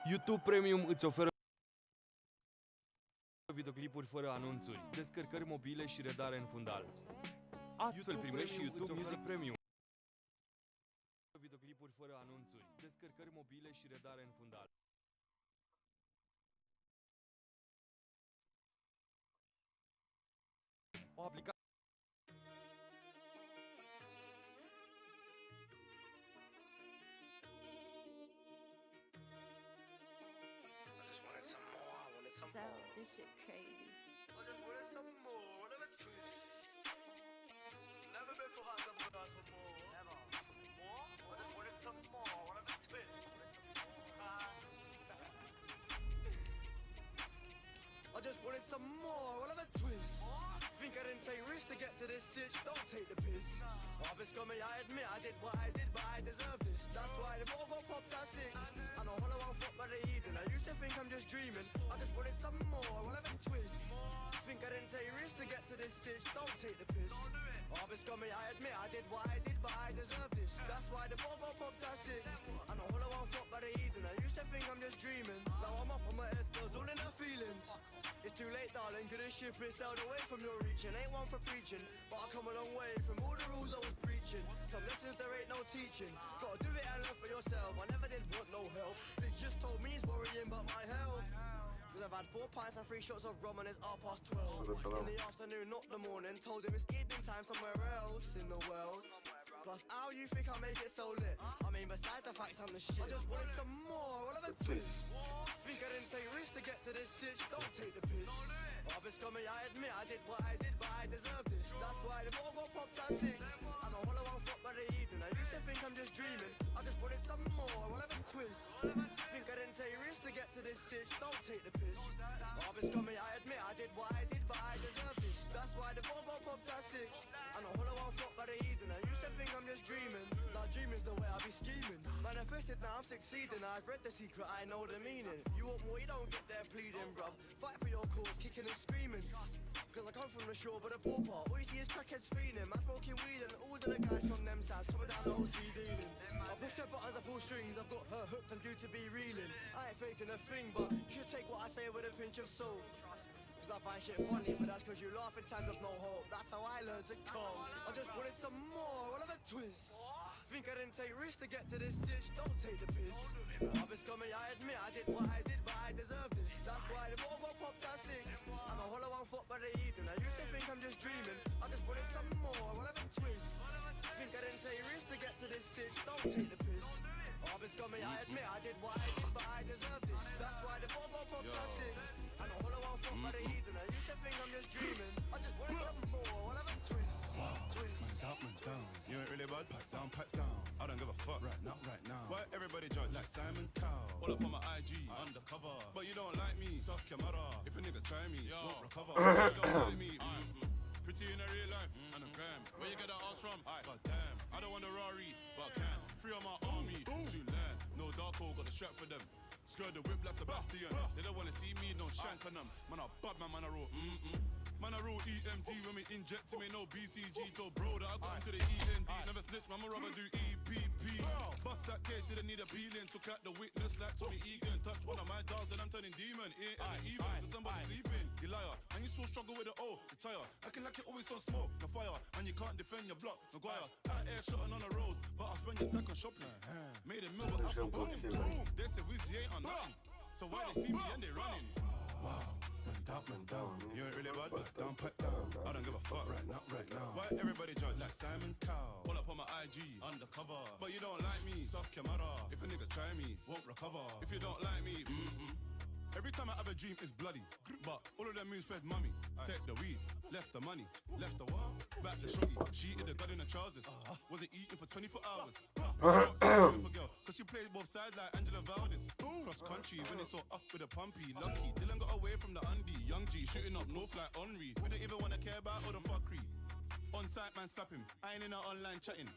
YouTube Premium îți oferă videoclipuri fără anunțuri, descărcări mobile și redare în fundal. Astfel primești și YouTube Music Premium. Videoclipuri fără anunțuri, descărcări mobile și redare în fundal. O aplicație So, this shit crazy. I just wanted some more, whatever twist. Never been for hot, never asked for more. Never. More? I just wanted some more, whatever twist. I just wanted some more, whatever twist. Think I didn't take risks to get to this sitch, don't take the piss. I've been scummy, I admit I did what I did, but I deserve this. That's why the ball got popped at 6. I'm a hollow out fuck by the evening. I used to think I'm just dreaming. I just wanted some more, whatever twist. Think I didn't take risks to get to this sitch, don't take the piss. I've been scummy, I admit I did what I did, but I deserve this. That's why the ball got popped at 6. I'm a hollow out fuck by the evening. I used to think I'm just dreaming. Now I'm up on my S-girls, all in her feelings. It's too late, darling, cause this ship is sailed away from your reaching. Ain't one for preaching, but I come a long way from all the rules I was preaching. Some lessons there ain't no teaching. Gotta do it and learn for yourself. I never did want no help. They just told me he's worrying about my health. Cause I've had 4 pints and 3 shots of rum and it's 12:30. In the afternoon, not the morning. Told him it's evening time somewhere else in the world. Plus, how you think I make it so lit? I mean, besides the facts, I'm the shit. I just wanted some more, whatever twist. Think I didn't take risks to get to this sitch, don't take the piss. I've been scummy, I admit I did what I did, but I deserve this. That's why the ball got popped at 6. I'm a hollow out fuck by the evening. I used to think I'm just dreaming. I just wanted some more, whatever twist. Think I didn't take risks to get to this sitch, don't take the piss. I've been scummy, I admit I did what I did, but I deserve this. That's why the ball got popped at 6. I'm a hollow out fuck by the evening. I used to think I'm just dreaming. Now dreaming's the way I be scheming. Manifested, now I'm succeeding. I've read the secret, I know the meaning. You want more, you don't get there pleading, bruv. Fight for your cause, kicking and screaming. Cause I come from the shore, but the poor part. All you see is crackheads feeling. Man smoking weed and all of the guys from them sides coming down the OT dealing. I push her buttons, I pull strings. I've got her hooked, I'm due to be reeling. I ain't faking a thing, but you should take what I say with a pinch of salt. Cause I find shit funny, but that's cause you laugh in times of no hope. That's how I learned to cope. I just wanted some more, whatever twist. Think I didn't take risks to get to this sitch, don't take the piss. I've been scummy, I admit I did what I did, but I deserve this. That's why the ball got popped at 6. I'm a hollow out fuck by the evening. I used to think I'm just dreaming. I just wanted some more, whatever twist. Think I didn't take risks to get to this sitch, don't take the piss. I've been scummy, I admit I did what I did, but I deserve this. That's why the ball got popped at 6. I'm a hollow out fuck by the evening. I used to think I'm just dreaming. I just wanted some more, whatever twist. Twist. Man down. You ain't really bad, pat down, pat down. I don't give a fuck right now. Why everybody judge like Simon Cowell? All up on my IG, undercover. But you don't like me, suck your mother. If a nigga try me, won't recover. You don't tell me, pretty in a real life, and a gram. Where you get that ass from? God damn, I don't want a Rari, but I can. Free on my army, soon land. No dark hole, got the strap for them. Skirt the whip like Sebastian. They don't wanna see me, no shank on them. Man, I bad man, I roll. Man, I roll EMD when we inject him, ain't no BCG. Told bro that I got him to the END. Never snitch, man, I'ma rather do EPP. Bust that case, didn't need a peeling. Took out the witness like Tommy Egan. Touch one of my dogs, then I'm turning demon. It ain't even to somebody sleeping. You liar, and you still struggle with the O. Retire, acting like you always on smoke, no fire. And you can't defend your block, Maguire. Out air shotting on the roads, but I spend your stack on shopping. Made a meal, but I still got him. Boom, they say Wizzy ain't on nothing. So why they see me and they running? Wow. Man down. You ain't really bad, pat down. I don't give a fuck right now. Why everybody judge like Simon Cowell? Pull up on my IG, undercover. But you don't like me, suck your mother. If a nigga try me, won't recover. If you don't like me, Every time I have a dream, it's bloody. But all of them moves fed mummy. Take the weed, left the money, left the what? Back the shorty. She eated the god in the trousers. Wasn't eating for 24 hours. Girl, cause she plays both sides like Angela Valdez. Cross country when it's so up with a pumpy. Lucky, Dylan got away from the undie. Young G shooting up north like Henry. We don't even wanna care about all the fuckery. On site man slap him. I ain't in her online chatting.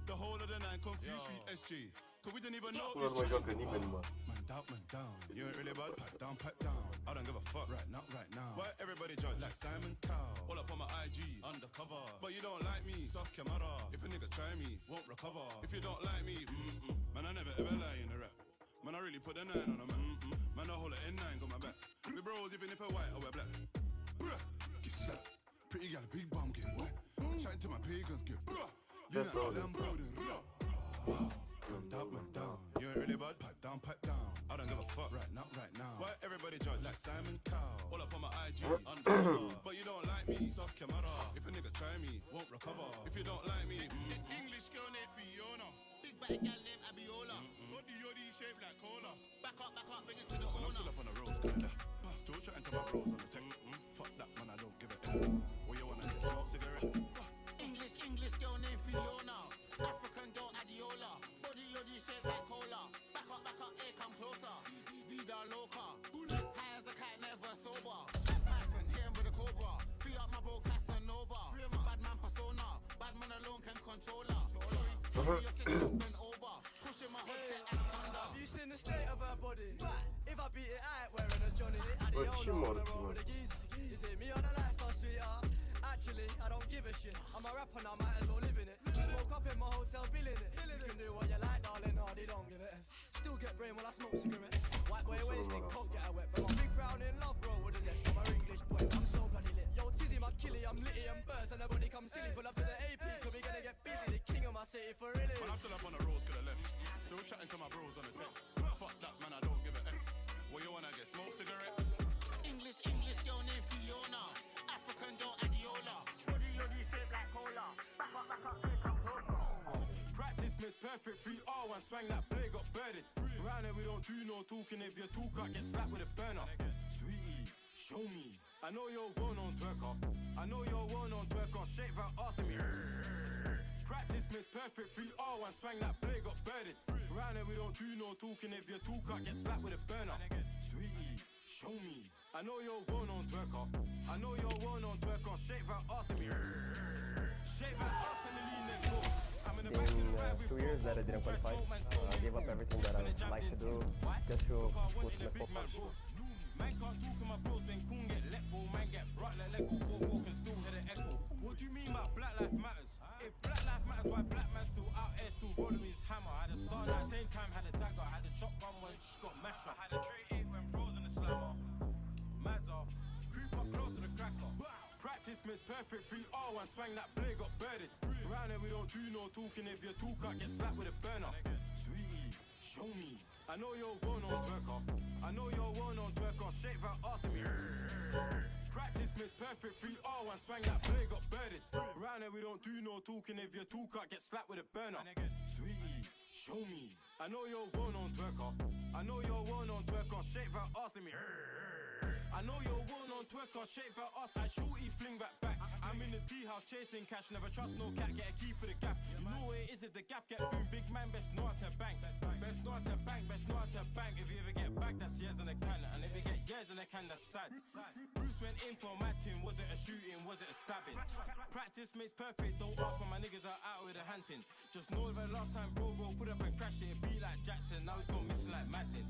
The whole of the nine confused street SJ. Cause we didn't even know Nu mai joacă nimeni, mă. Man down. You ain't really bad, pat down. I don't give a fuck right now. Why everybody judge like Simon Cowell? All up on my IG, undercover. But you don't like me, suck your mother. If a nigga try me, won't recover. If you don't like me, man, I never ever lie in the rap. Man, I really put a 9 on them. Man, I hold it N9, got my back. We bros, even if I white, I wear black. Bruh, get slapped. Pretty gal, big bum, get wet. Chatting to my pagans, get bruh. You know how them building. Man down. You ain't really bad. Pipe down. I don't give a fuck right now. Why everybody judge like Simon Cowell? All up on my IG, undercover. But you don't like me, suck your mother. If a nigga try me, won't recover. If you don't like me, English girl named Fiona. Big bad gal named Abiola. Body yoddy shaped like cola. Back up, bring it to the when I'm corner. still up on the roads, kinda. Still chatting to my bros on the tech. Fuck that, man, I don't give a F. What you wanna get, smoke cigarette? English girl named Fiona. African girl Adiola. Body yoddy shaped like cola. Back up, here come closer. Vida loca. High as a cat, never sober. Python, hit him with a cobra. Free up my bro Casanova. Bad man persona. Bad man alone can control her. Sorry, your sister bent over. Pushing my hot tech anaconda. Have you seen the state of her body? If I beat it, I ain't wearing a Johnny. Adiola on the road with a geezer. You see me on the lifestyle, sweetheart. Actually, I don't give a shit. I'm a rapper now, might as well live in it. Smoke up in my hotel, billing it. You can do what you like, darling, hardy, don't give a F. Still get brain while I smoke cigarettes. White boy wasting, coke get a wet. But I'm big brown in love, bro, with a zest. I'm a English boy, I'm so bloody lit. Yo, Tizzy, my killie, I'm litty and burst. And nobody come silly, pull up to the AP, cause we gonna get busy. The king of my city for really. When I'm still up on the roads, coulda left. Still chatting to my bros on the tech. Fuck that, man, I don't give a F. What you wanna get, smoke cigarette? English girl named Fiona. African girl Adiola. Body yoddy shaped like cola. Back up, here come closer. Practice makes perfect. 3R1 swang that play got birded. Round here we don't do no talking. If you talk, I get slapped with a burner. Sweetie, show me. I know you're well-known twerker. Shake that ass to me. Practice makes perfect. 3R1 swang that play got birded. Round here we don't do no talking. If you talk, I get slapped with a burner. Sweetie, show me. I know you're well-known twerker. Shake that ass to me. Shake that ass and the lean next door. I'm in the back of the ride with 2 years that I didn't qualify. I gave up everything that I like to do just to push my football. Man can't talk to my bros when Kun get let go. Man get brought like Lego. 4-4 can still hear the echo. What do you mean by Black Lives Matters? If Black Lives Matters, why black man still out here still rolling his hammer? Had a star at the same time, had a dagger, had a shotgun when she got mashed up. Had a tray 8 when bros in the slammer. Mazza, creep up close to the cracker. Practice makes perfect. 3R1 swang that blade got birded. Round here we don't do no talking. If you talk, I get slapped with a burner. Sweetie, show me. I know you're well-known twerker. Shake that ass to me. Practice makes perfect. 3R1 swang that blade got birded. Round here we don't do no talking. If you talk, I get slapped with a burner. Sweetie, show me. I know you're well-known twerker. Shake that ass to me. I know you're well-known twerker, shake that ass, I shorty fling back. I'm in the D-house chasing cash, never trust no cat, get a key for the gaff. You know what it is if the gaff get boom, big man best know how to bank. Best know how to bank, if you ever get back, that's years in the can. And if you get years in the can, that's sad. Bruce went in for my team, was it a shooting, was it a stabbing? Practice makes perfect, don't ask when my niggas are out with a hunting. Just know that last time bro put up and crash it, be like Jackson, now he's gone missing like Madden.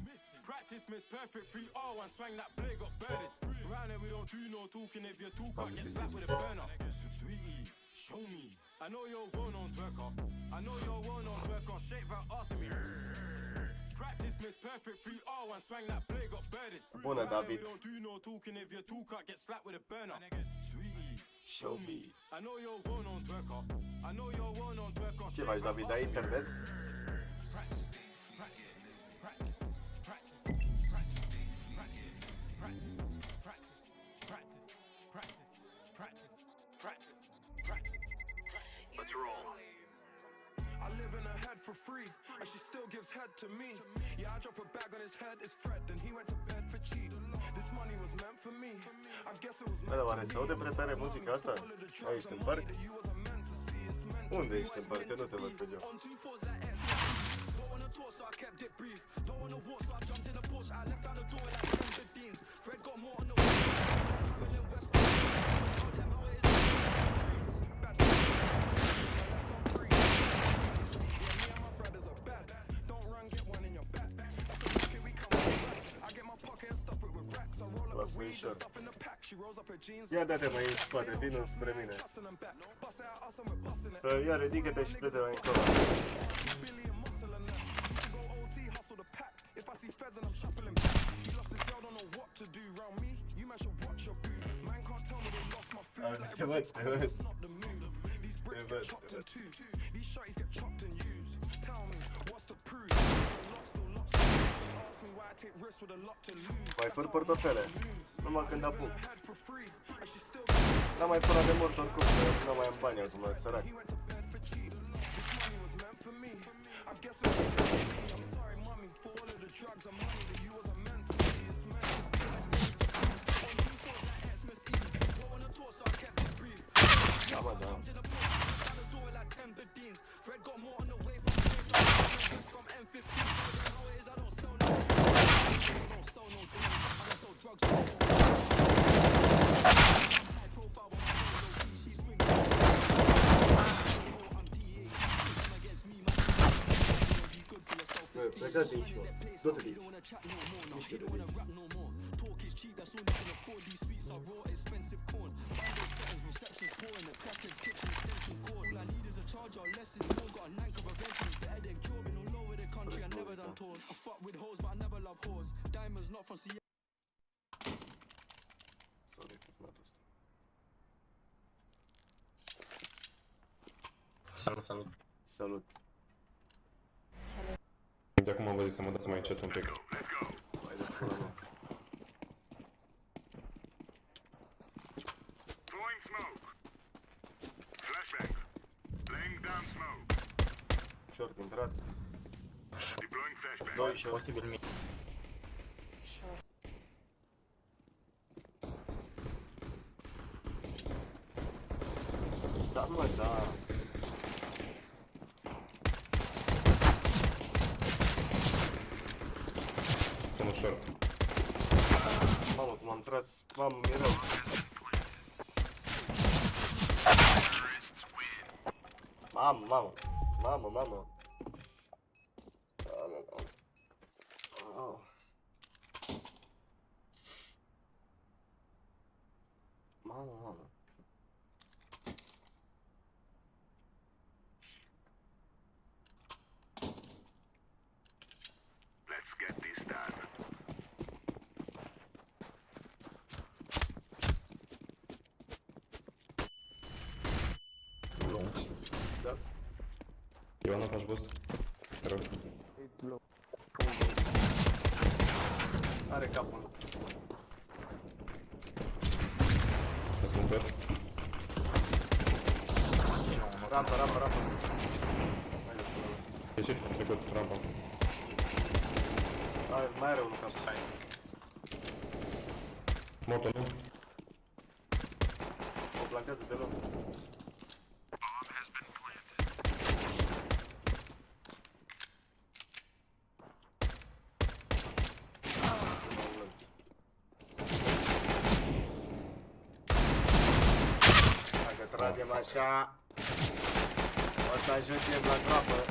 Practice makes perfect. 3R1 swang that blade got birded. Round here we don't do no talking. If you talk, I get slapped with a burner. Sweetie, show me. I know you're well-known twerker. Shake that ass to me. Practice makes perfect. 3R1 swang that blade got birded. Bună, Round here David. we don't do no talking. If you talk, I get slapped with a burner. Sweetie, show me. I know you're well-known twerker. Ce faci, David? Ai internet? I live in her head for free, and she still gives head to me. Yeah, I drop a bag on his head, it's Fred, and he went to bed for cheap. This money was meant for me. I guess it was Bă, dar meant oare to se be. aude prea tare muzica asta? Aici, în parc? Unde ești în parc? Că nu te văd pe geam. On 2 4s like X. Don't wanna talk, so I kept it brief. Don't wanna walk, so I jumped in the Porsche. I left out the door like 10-15. Fred got more on the way. Traveling west. Told them how it is. Bad. I left on free. Yeah, me and my brothers are bad. Don't run, get one in your back. That's the pocket we come with back. I get my pocket and stuff it with racks. I roll up the weed and stuff in the pack. She rolls up her jeans. Ia dă-te mai în spate, vină spre mine. Trusting them back. Bust it out, us and we're busting it. Ia ridică-te și du-te mai încolo. Billy and muscle and that. Go OT, hustle the pack. If beds and I'm shuffling back. He lost his girl, don't know what to do round me. You man should watch your boot. Man can't tell me they lost my food. Like everything's cool, that's not the move. These bricks get chopped in two. These shotties get chopped and used. Tell me, what's the proof? Lots. She asked me why I take risks with a lot to lose. Mai făr portofele. Numai când apuc. N-am mai furat de mult oricum, că nu mai am bani acum, sărac. Da, mă, da. Plecați de aici, mă. Du-te de aici. Mișcă de aici. Sorry, filmatul ăsta. Salut, salut. Salut. De acum am văzut să mă dați mai încet un pic. Hai de pula mea. Throwing smoke. Flashbang. Laying down smoke. Short intrat. Deploying flashbang. 2 short. Posibil mic. Da, mă, da. Sunt short. Mamă, cum am tras. Mamă, mi-e rău. Mamă, mamă. Mamă, mamă. Mamă, mamă. Au. Mamă, mamă. Let's get this done. Da. Ioana, faci boost? Te rog. Are capul. Îți cumpăr. Rampă. Ieșit, trecut, rampa. Mai are unul cap. Moto, nu? O plantează de loc. Dacă tragem așa, o să ajungem la groapă.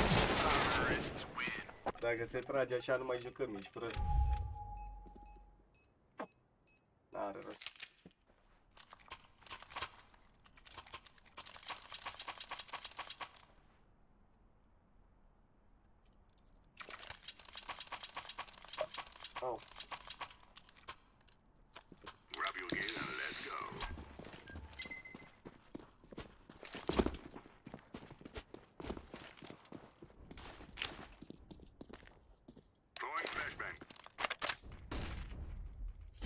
Dacă se trage așa, nu mai jucăm, ești prost. N-are rost. Au. Grab your gear and let's go. Throwing flashbang.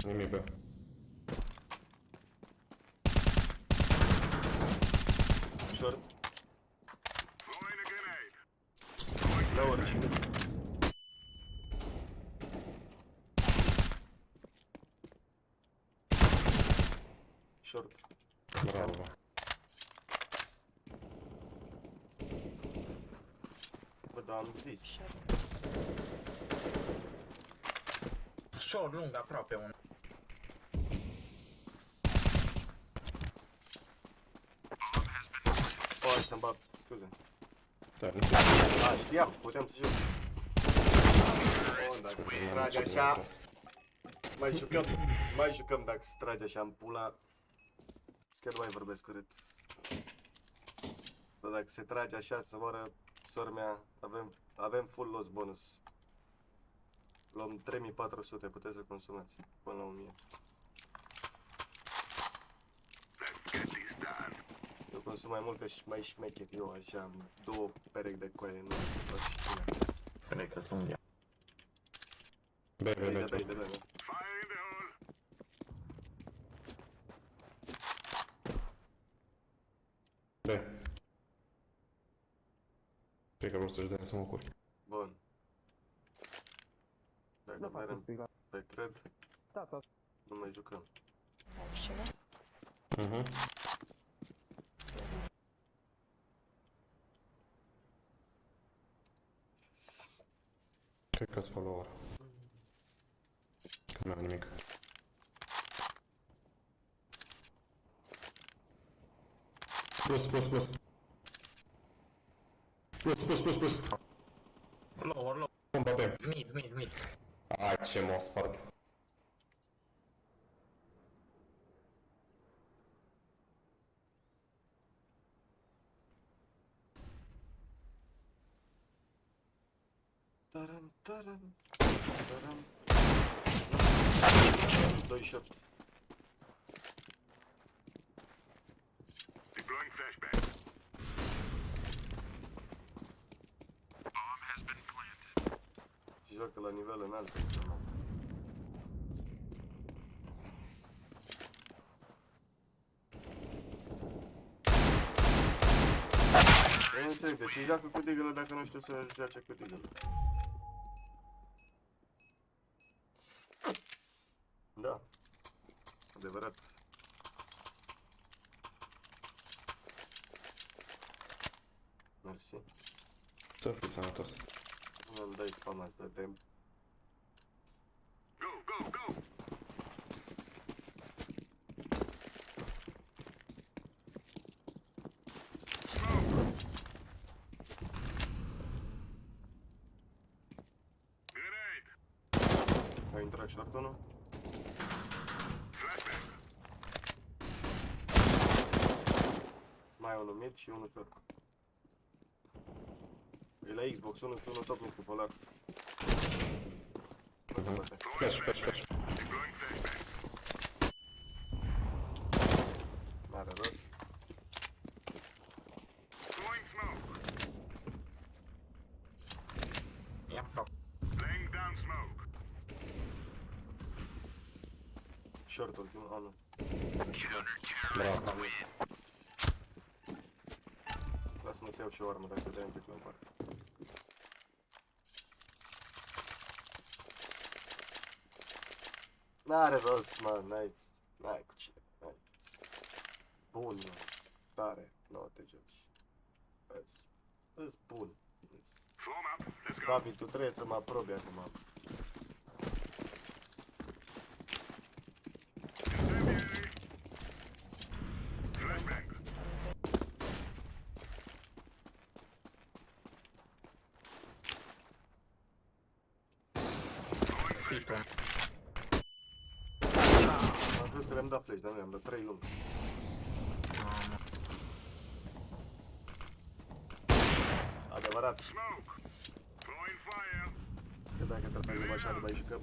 Nimic, bă. Short. Throwing a grenade. Lower. Short. Bravo, bă. Bă, dar am zis. Short lung aproape un. O, să-mi bag, scuze. Da, nu știu. A, știam, puteam să joc. O, dacă se trage așa, mai jucăm dacă se trage așa în pula. Chiar nu mai vorbesc urât. Dar dacă se trage așa să moară sora mea, avem full loss bonus. Luăm 3400, puteți să consumați până la 1000. Eu consum mai mult că și mai șmecher, eu așa am 2 perechi de coaie, nu fac și cine. Cred că sunt ea. B, De. B. Cred că vreau să-și dea smoke-uri. Bun. Dacă merem pe cred, nu mai jucăm. Mhm. Cred că-s follower. Că n-am nimic. Plus. Plus. Lower. Cum batem? Mid. Ai, ce m-a spart. Taram. 2 shot. Se joacă la nivel înalt. Eu nu înțeleg, de ce joacă cu Deagle dacă nu știu să joace cu Deagle? Da, adevărat. Mersi. Să fii sănătos. Nu-mi dai spam asta de timp. Go! A intrat short-ul. Mai unul mid și unul short. E la Xbox, unul top mid cu polar. Flash. N-are rost. I-am făcut. Short-ul, nu. Bravo. Lasă-mă să iau și o armă dacă te-ai împic la parte. N-are rost, mă, n-ai cu cine, n-ai. Bun, mă, tare, nu te joci. Îs bun. David, tu trebuie să mă aprobi acum. Am crezut că le-am dat flash, dar nu le-am dat 3 luni. Adevărat. Că dacă trebuie așa, nu mai jucăm.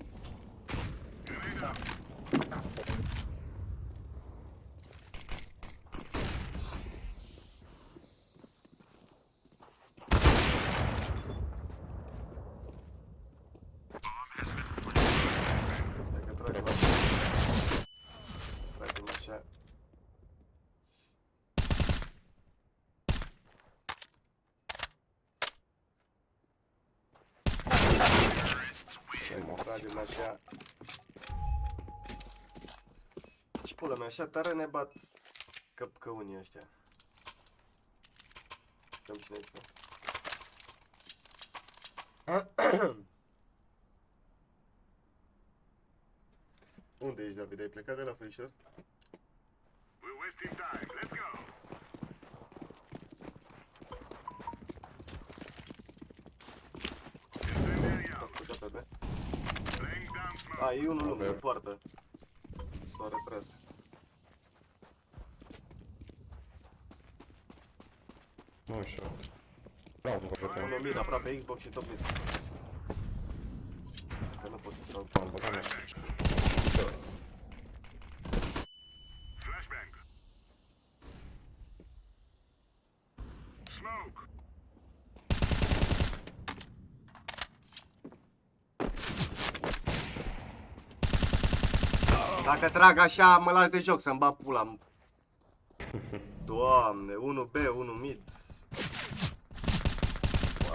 Dacă tragem așa. Tragem așa. Ce pula mea, așa tare ne bat căpcăunii ăștia. Dăm și aici. Unde ești, David? Ai plecat de la Felișor? We're wasting time. Let's go. A, e unul lângă poartă. S-a retras. Nu ușor. Da, nu vă Unul mid, aproape Xbox și top mid. Că nu pot să stau. Am băgat mea. Flashbang. Smoke. Dacă trag așa, mă las de joc să-mi bat pula. Doamne, 1B, 1 mid.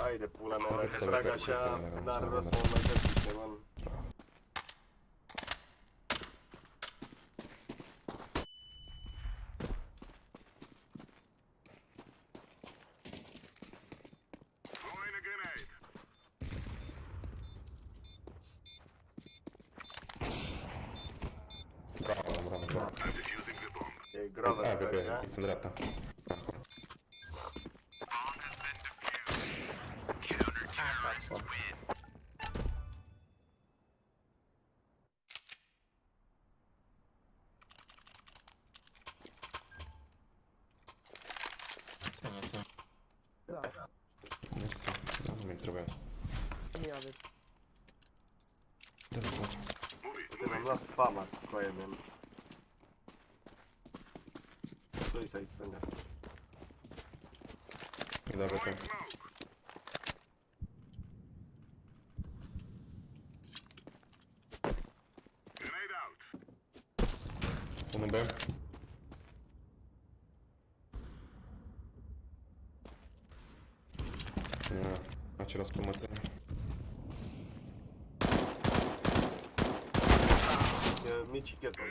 Hai de pula mea, dacă să trag repet chestia așa, mea, n-ar nu rost știu, să mă mai joc cu ceva. Throwing a grenade. Bravo, bravo, bravo. I'm defusing the bomb. E gravă Hai, de Pepe, așa. sunt dreapta. Ține, ține. Mersi, da, nu mi trebuia. Ia vezi. Dă-l cu. Uite, mi-am luat fama cu aia, man. Doi să-i stânga. Îi dau Pepe. Grenade out. 1B. Na, același spumățele. E mici chetul.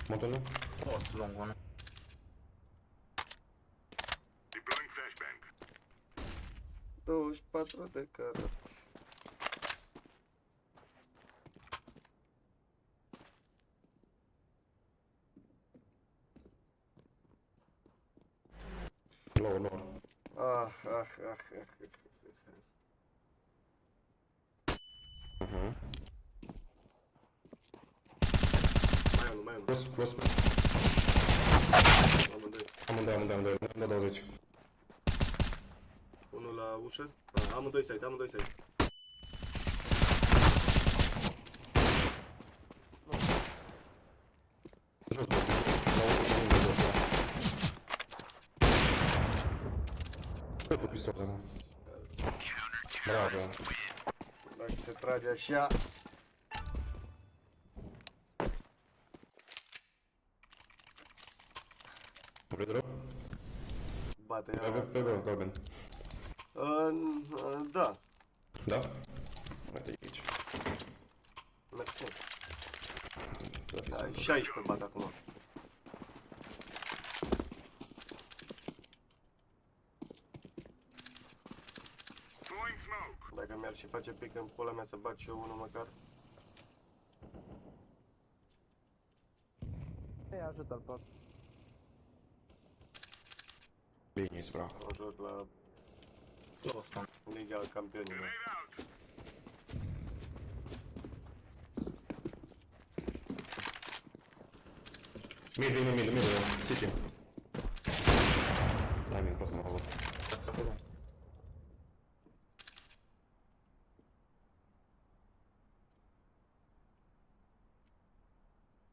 Modelul? Post lung, nu? Deploying flashbang. 24 de carat. Lower, lower. Mai unul. Close, close. Amândoi. Amândoi. Da 20. Unul la ușă. Amândoi site. Jos, bă. La ușă, unde jos, da. Cât cu pistol, da. Bravo. Dacă se trage așa. Vrei drop? Bate Pe galben. Da. Da? Uite aici. Mersi. Să fii Da, sănătos. 16 bate acum. Throwing smoke. Dacă mi-ar și face pic în pula mea să bat și eu unul măcar. Ei, ajută-l tot. Bine, ești bravo. O joc la Close, Liga Campionilor. Grenade out. Mid, City. Timing prost am avut. acolo.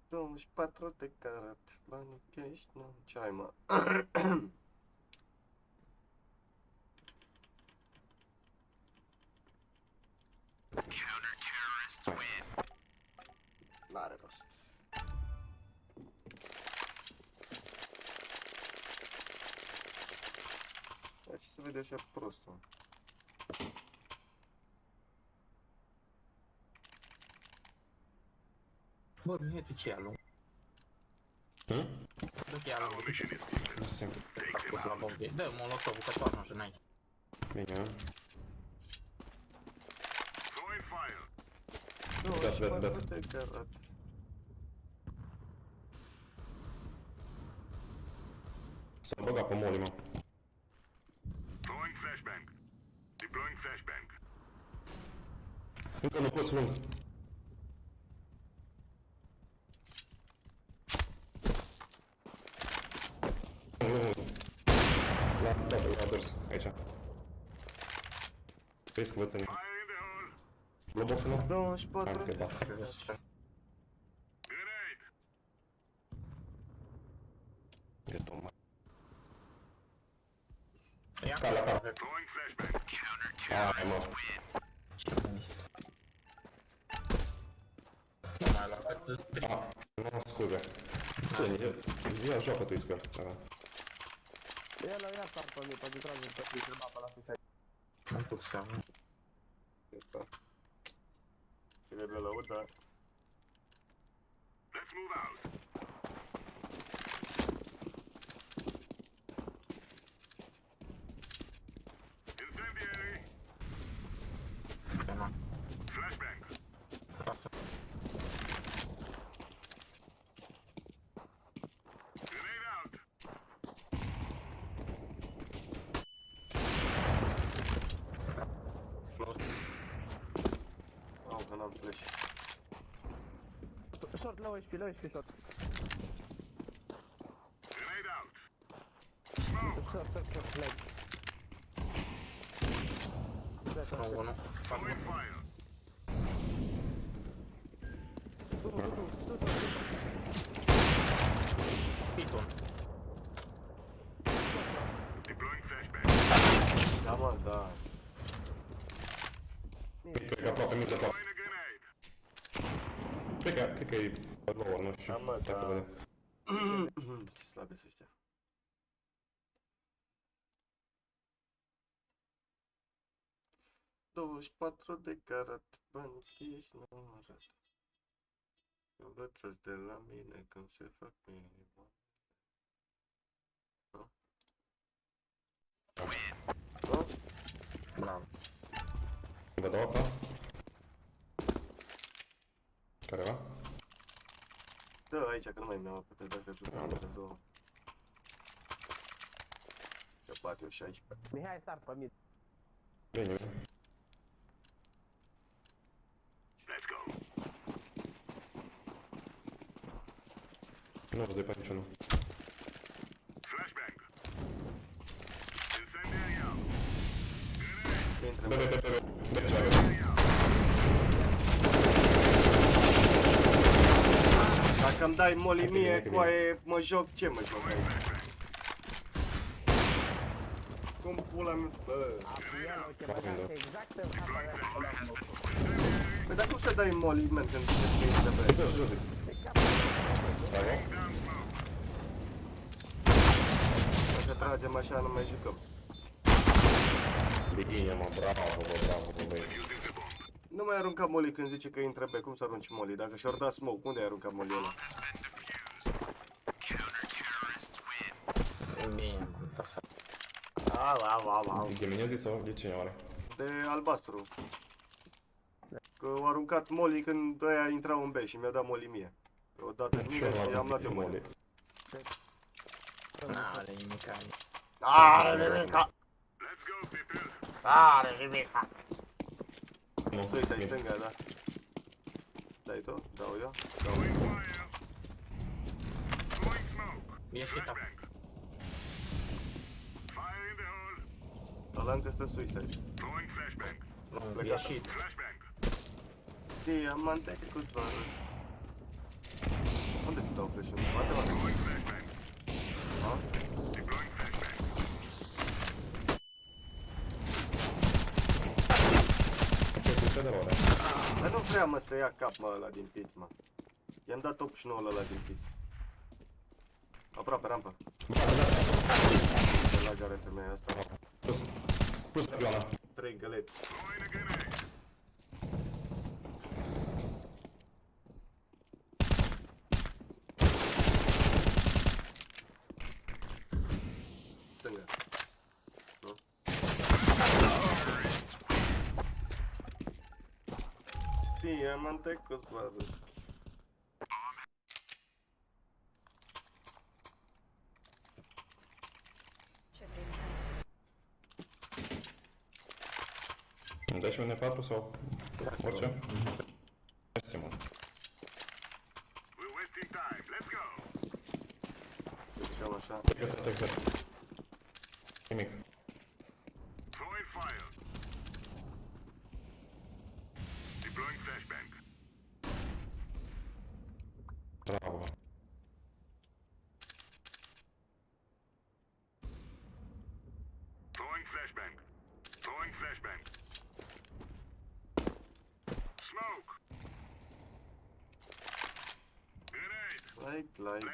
24 de carat. Banii cash, nu, ce ai, mă? Nice. N-are rost. Dar ce se vede așa prostul? Bă, nu e de ce alu. De ce alu? Mersi. A spus la bombe. Dă, molotovul că toarnă și n-ai. Bine. Throwing fire. 24 de carat. S-a băgat pe moli, mă. Throwing flashbang. Deploying flashbang. Încă nu poți lung. La dors, aici. Vezi că vă ține. Fire in the hole. Globosul nu? 24. Hai că da. Trebuie să cer. E tot mai. Ia Cal la cal. Hai mă. Ce mist. Nu mai la cât să stric. Nu, scuze. Ia joacă tu Iscar. El a sar pe mine, pentru că trebuie să fie pe la fisai. Nu-mi puc să am. Trebuie lăud, dar... Let's move out. Incendiary. Tema. Flashbang. Lasă. Grenade out. Close. Au, că n-am flash. Short, low HP short. Grenade out. Short, lag. Nu, unul. Throwing fire. Piton. Deploying flashbang. Da, mă, da. Cred că aproape mult de aproape. Throwing a grenade. Cred că e pe lower, nu știu. Da, mă, Stai da. că vedem. Ce slabe sunt ăștia. $24 de carat, bani ești numărat. Învățați de la mine cum se fac minimum. Nu? Nu? Bravo. Vă dau apa? Careva? Da, aici, că nu mai mi-am apă, că dacă jucam de două. Că poate eu 16. Mihai, sar pe mine. Bine. Let's go. Nu văd pe niciunul. Flashbang. Incendiary out. Intră, Bebe. dacă îmi dai molly mie, coaie, mă joc, ce mă joc aici? Cum pula mea, bă? Exact în fața mea. Păi dar cum să dai molly, man, când ziceți că intră pe... Jos, jos, jos. Bravo. Dacă tragem așa, nu mai jucăm. Bine, mă, bravo, băieți. Nu mai arunca molly când zice că intră pe, cum să arunci molly? Dacă și-or da smoke, unde ai aruncat molly ăla? Bine, lasă. Au. De Minezi sau de cine oare? De albastru. Că au aruncat molly când ăia intrau în B și mi-a dat molly mie. Odată în mine și am luat eu molly. N-are nimica. Are nimica! Let's go, people. Are nimica! Suicide stânga, da. Dai tu? Dau eu? Throwing fire. Throwing smoke. Ieși tap. Flashbang. Fire in the hole. Ăla încă stă suicide. Throwing flashbang. Lung, ieșit. Flashbang. Diamante cu zvarul. Unde se dau flash-ul? Bate-mă. Throwing flashbang. Ha? Deploying flashbang. Ce de la ora? Dar nu vrea, mă, să ia cap, mă, ăla din pit, mă. I-am dat 89 ăla din pit. Aproape, rampă. Se lagare femeia asta. Plus Ioana. 3 găleți. Throwing a grenade. Stânga. Nu? Diamante cu zvarul. Ce vrei? Îmi dai și un N4 sau orice? Mersi, mă. We're wasting time. Let's go. Cam așa. Exact. Nimic. Throwing fire. Like.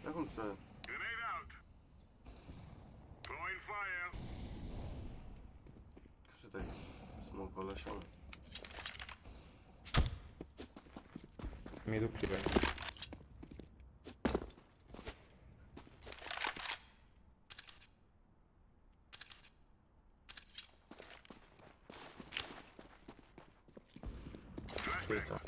Dar cum să... Cum să dai smoke-ul așa, mă? Mi duc clear. Uite.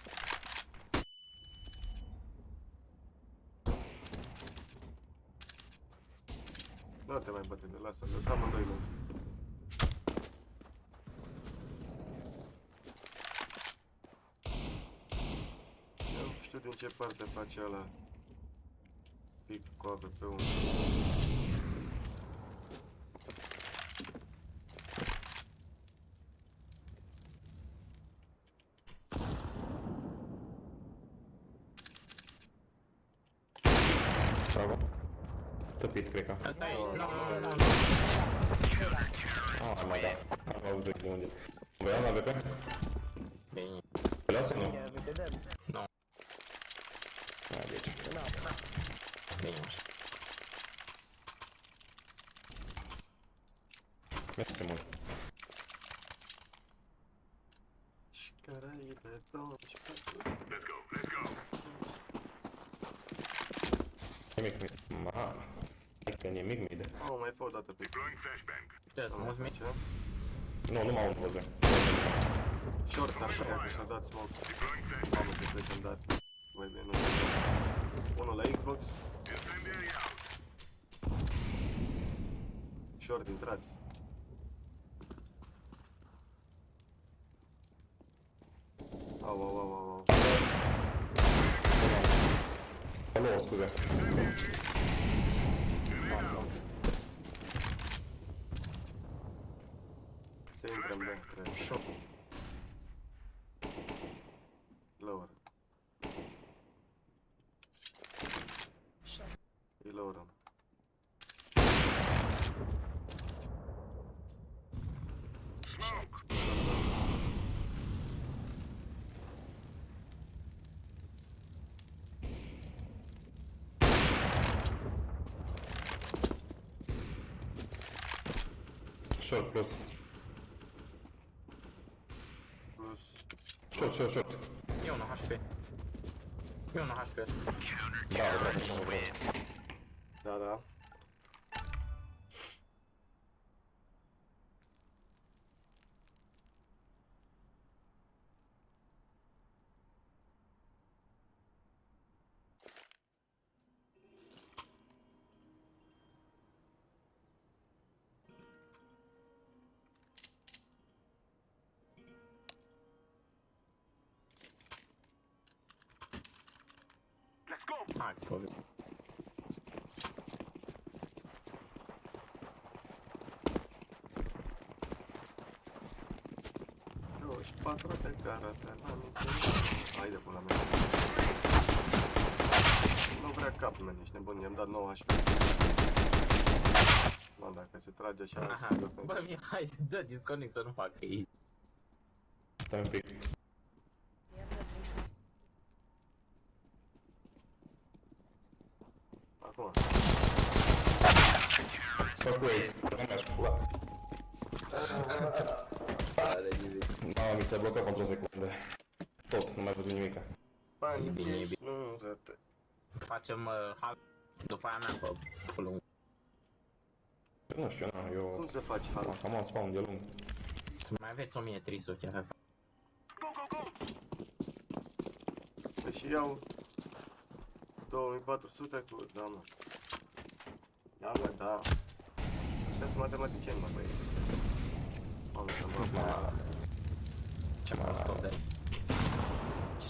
Nu te mai bate de lasă, lăsa amândoi lor. Eu nu știu din ce parte face ăla pic cu AWP-ul. Bravo. Tăpit, cred că. Asta e, nu. Ah, mai da. Am auzit de unde. Voiam la VP? Bine. Vreau sau nu? Nu. Hai, deci. Bine așa. Mersi mult. Caraibe, 24. Nimic mid. Mamă. Că nimic mid. Oh, mai fă o dată pic. Ce, să mulți mici? Nu, nu m-au văzut. Short s-ar putea că și-a dat smoke. Mamă, ce plec am dat. Mai bine, nu. Unul la Xbox. Short, intrați. Au, au, au, au, au. Alo, scuze. Se intră în bank, cred. Short. Lower. E lower. Short plus. Plus. Short, short, short. E 1 HP. E 1 HP. Bravo, bravo, bravo. Da, da. Hai, povim. Și 4 de garate la mică. Hai de pula mea. Nu vrea cap, man, ești nebun, i-am dat 9 HP. Mă, dacă se trage așa, Aha. sigur că... Bă, mie, hai, dă disconnect să nu facă ei. Stai un pic. Acum. Fac cu ace. Nu mi-aș pula. Mama, mi se blocă pentru o secundă. Tot, nu mai văzut nimica. Bani, bine, e ești, nu, frate. Facem hal. După aia mea, pe full. Nu știu, na, eu... Cum să faci hal? Am un spawn de lung. Să mai aveți 1300 FF. Păi și iau 2400 cu... Da, mă. Da, mă, da. Ăștia sunt matematicieni, mă, băi. Mamă, să mă... Ce mă rog tot de...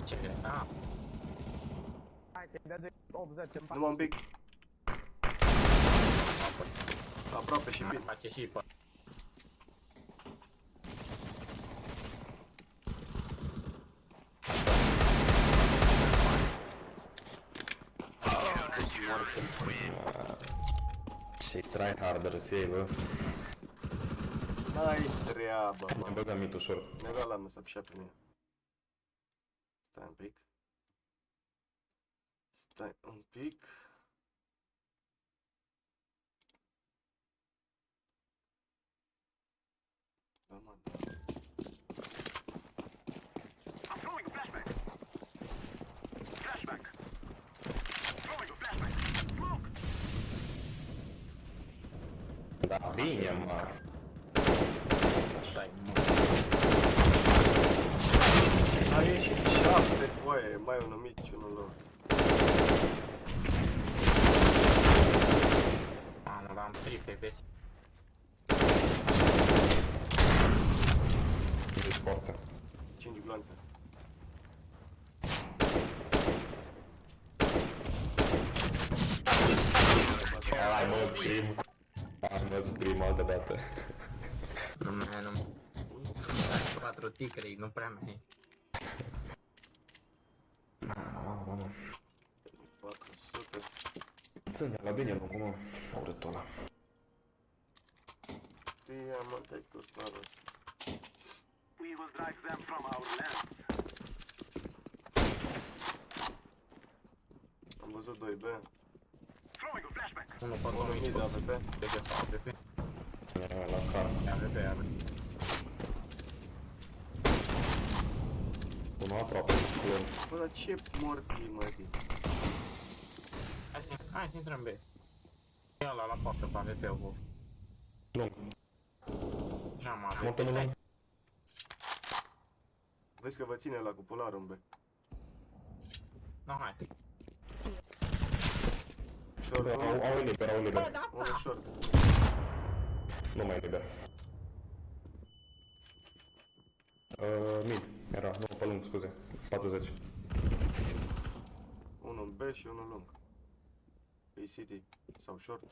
Ce? Ah. Hai, te dea de 80 în Numai un pic. Aproape și Mai bine. face și pe... Ce tryharder să iei, bă. Nice treabă, Mă mă. băgam mitul short. Ne-a dat la mă să apșea pe mine. Stai un pic. Stai un pic. Da, mă, da. I'm throwing a flashback. Flashback. Throwing a flashback. Smoke. Da, bine, mă. Așa-i, mă. A ieșit 7, boie, mai unul mic și unul lor. Mamă, l-am 3 FPS. Nu-i sportă. 5 glanțe. Ai, mă, scrim. Am văzut prima altă dată. Nu, nu. 4 ticrei, nu prea mai. Mamă. 400. Ține la bine, mă, cum urâtul ăla. Ia, mă, te-ai pus la rost. We will drive them from our lands. Am văzut 2B. Throwing a flashback. 1 pe 1 mid de AVP. DB sau AVP. E la car. AVP. Unul aproape. Lung. Bă, dar ce morții, mă, zi? Hai să intrăm B. Ia la poartă pe AVP-ul, bă. Lung. Ce am Mă pe lung. Vezi că vă ține la cupularul în B. No, hai. Short, Au liber, au liber. unul short. Nu mai liber. Mid. Era, nu, pe lung, scuze. 40. Unul în B și unul lung. ACD sau short.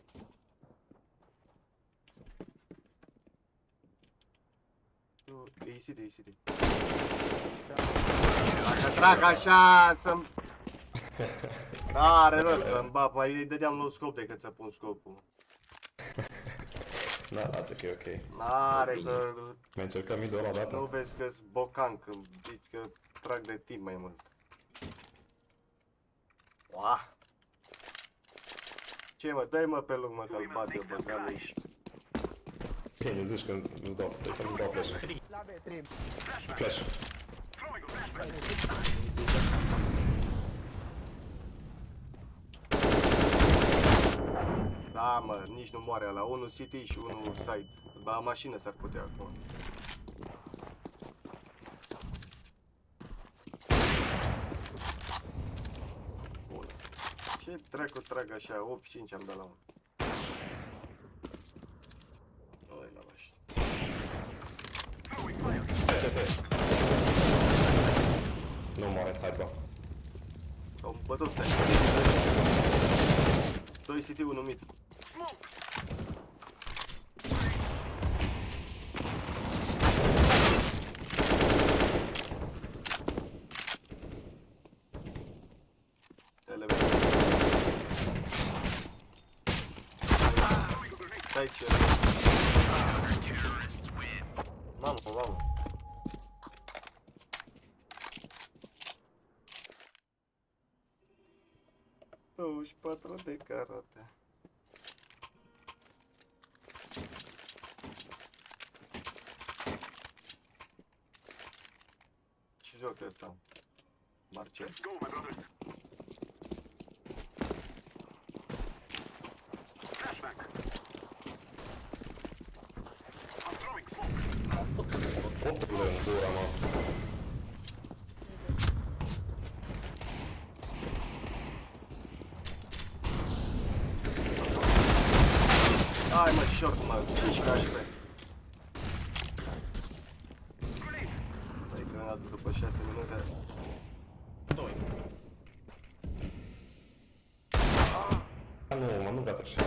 ACD. Dacă trag așa să-mi... N-are rost să-mi bap, mai îi dădeam low scope decât să pun scopul. Da, lasă că e ok. N-are că... Mai încercăm mid-ul ăla odată? Nu vezi că-s bocan când zici că trag de timp mai mult. Uah! Ce mă, dă-i mă pe lung mă că-l bat eu băgat lui. Bine, zici că îți dau flash. La B, 3. Flash. Da mă, nici nu moare ăla, unul city și unul side. La mașină s-ar putea acum. Bun. Ce dracu trag așa, 8-5 am dat la unul. Nu-i la mașină. Nu moare side, bă. S-au bătut side. 2 city, 1 mid. Stai ce... Mamă, mamă. Douăzeci patru de karate. Ce joc e ăsta? Marcel. Let's go, my brothers. Flashback. I'm throwing smoke. Fotule în gura, mă. Hai mă, short mă, 15 HP. Stai granat după 6 minute. 2. Nu, mă, nu vreau așa.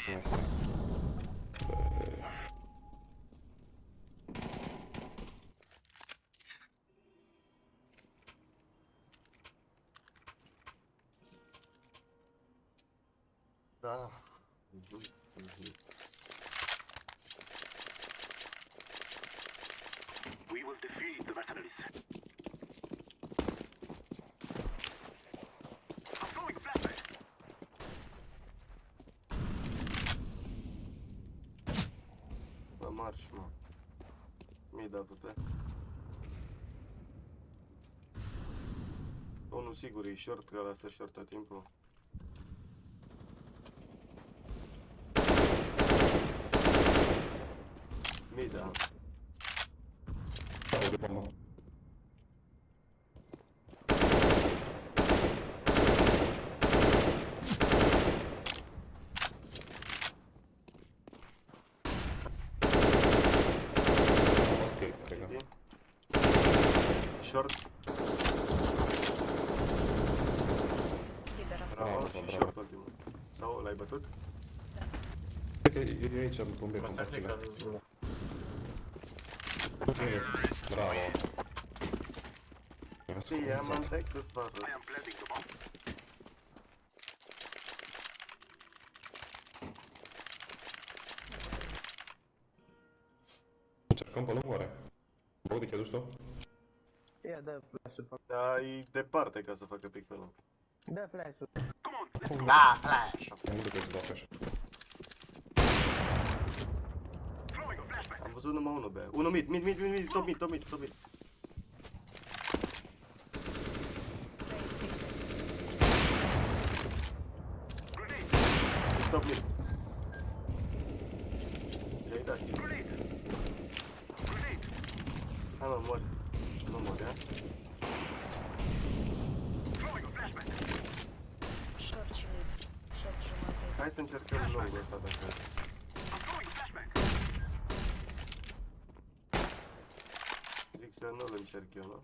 Nice. Da. We will will defeat the mercenaries. I'm throwing a flashback. Bă, marș, mă. Mi-ai dat putea. Unul sigur e short, că ăla stă short tot timpul. Mida. Stau de bombă. Pastil, cred că. Short. Liberă. Bravo, și bravo. short ultimul. Sau l-ai bătut? Cred că e aici bombe cu Asta cred că... pastile. Bravo. Sì, am take the spot. I am planting the bomb. Încercăm pe lung oare? Bogdi, te-ai dus tu? Ia, dă flash-ul. Da, e departe ca să facă pic pe lung. Dă flash-ul. Come on, let's go. Da, flash. Nu de să dau flash. Throwing a flashback. Am văzut numai unul pe aia. Unul mid, top mid. Please fix it. Grenade. Top mid. I-ai dat. Grenade. Grenade. Hai mă, mori. Nu mori, ha? Throwing a flashback. Short și mid. Short jumate. Hai să încercăm lungul ăsta dacă... I'm throwing a flashback. Zic să nu-l încerc eu, nu?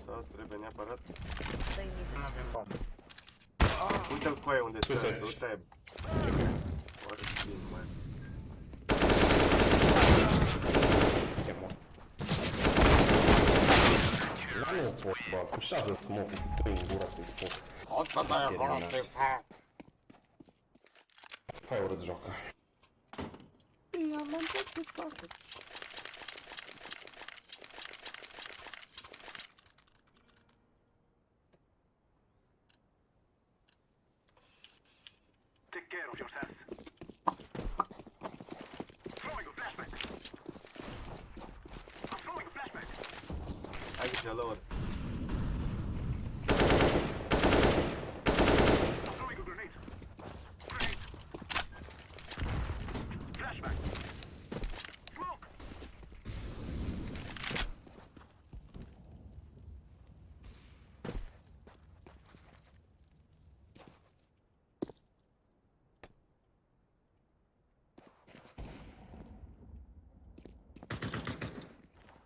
Sau trebuie neapărat? Dă-i mid. Nu avem bombă. Uite-l cu aia unde Sus stă, aici. uite-aia. Oare bine, mai. Chemă. Nu pot, bă, pușează smoke-ul, tu în gura să-i foc. Fai urât joacă. Take care of yourselves. Throwing a flashback. I'm throwing a flashback. Aici, lower. I'm throwing a grenade. Grenade. Flashback. Smoke.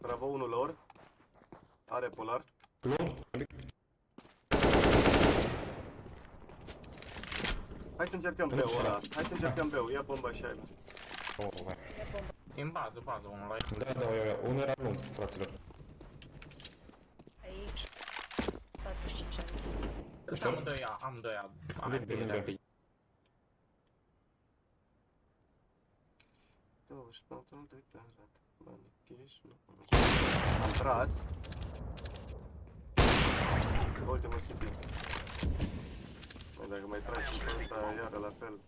Bravo, unul lower. Are polar. Lung? Hai să încercăm B-ul ăla. Hai să încercăm B-ul. Ia bomba și aia. Oh, vai. Din bază, unul la Da, ia. Unul era lung, fraților. Aici. 45 ani zi. amândoi, Bine. 24 de carat. Bani, cash, nu. Am tras. Ultimul city. Mai dacă mai tragi și pe ăsta, iară la fel.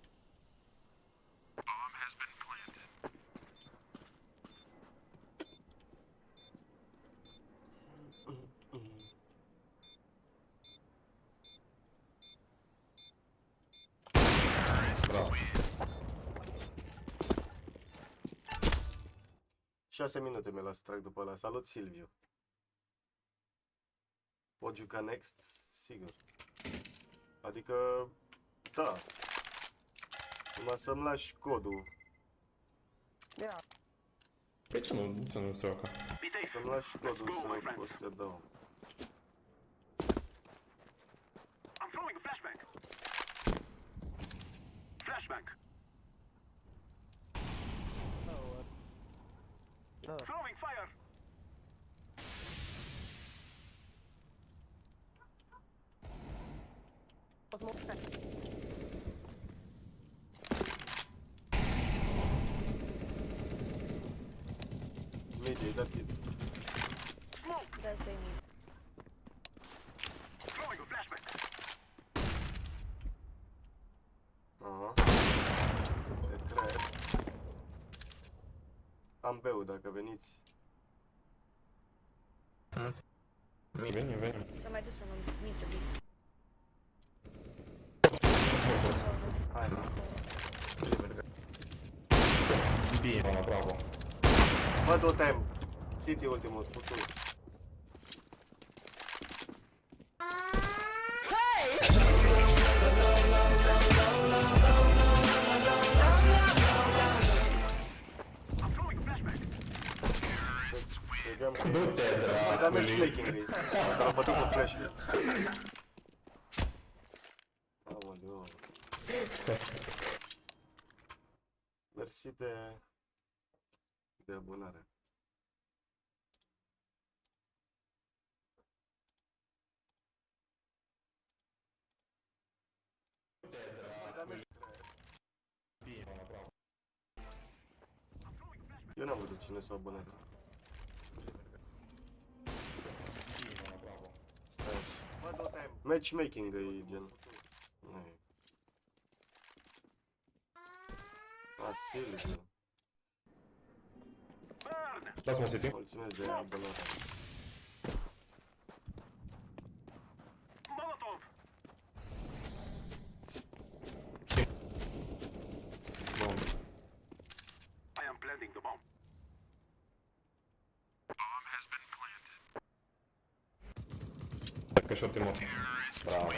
Bravo. 6 minute mi las să trag după ăla. Salut, Silviu. Pot juca next? Sigur. Adică, da. Numai să-mi lași codul. Ia, Păi ce nu se joacă? Be safe. Să-mi lași codul Let's go, my să friends. pot să te dau. I'm throwing a flashback. Flashback. Throwing fire. Mid, i-ai dat hit. ăsta e mid. Aha. Te cred. Am beu dacă veniți. Venim, venim. S-a mai dus în mică B. Hai, mă. Bine, mă, bravo. Bă, du-te! City ultimul, puțin. Du-te, Dar mergi dracului. flaking-ui. S-a bătut cu flash-ul. Aoleu. Mersi de abonare. Bine, mă, bravo. Eu n-am văzut cine s-a abonat. Bine, mă, bravo. Stai așa. Matchmaking e gen. Nu e. Asil, gen. Dați-mă City. Mulțumesc de abonare. Bun. Cred că short timot. Bravo.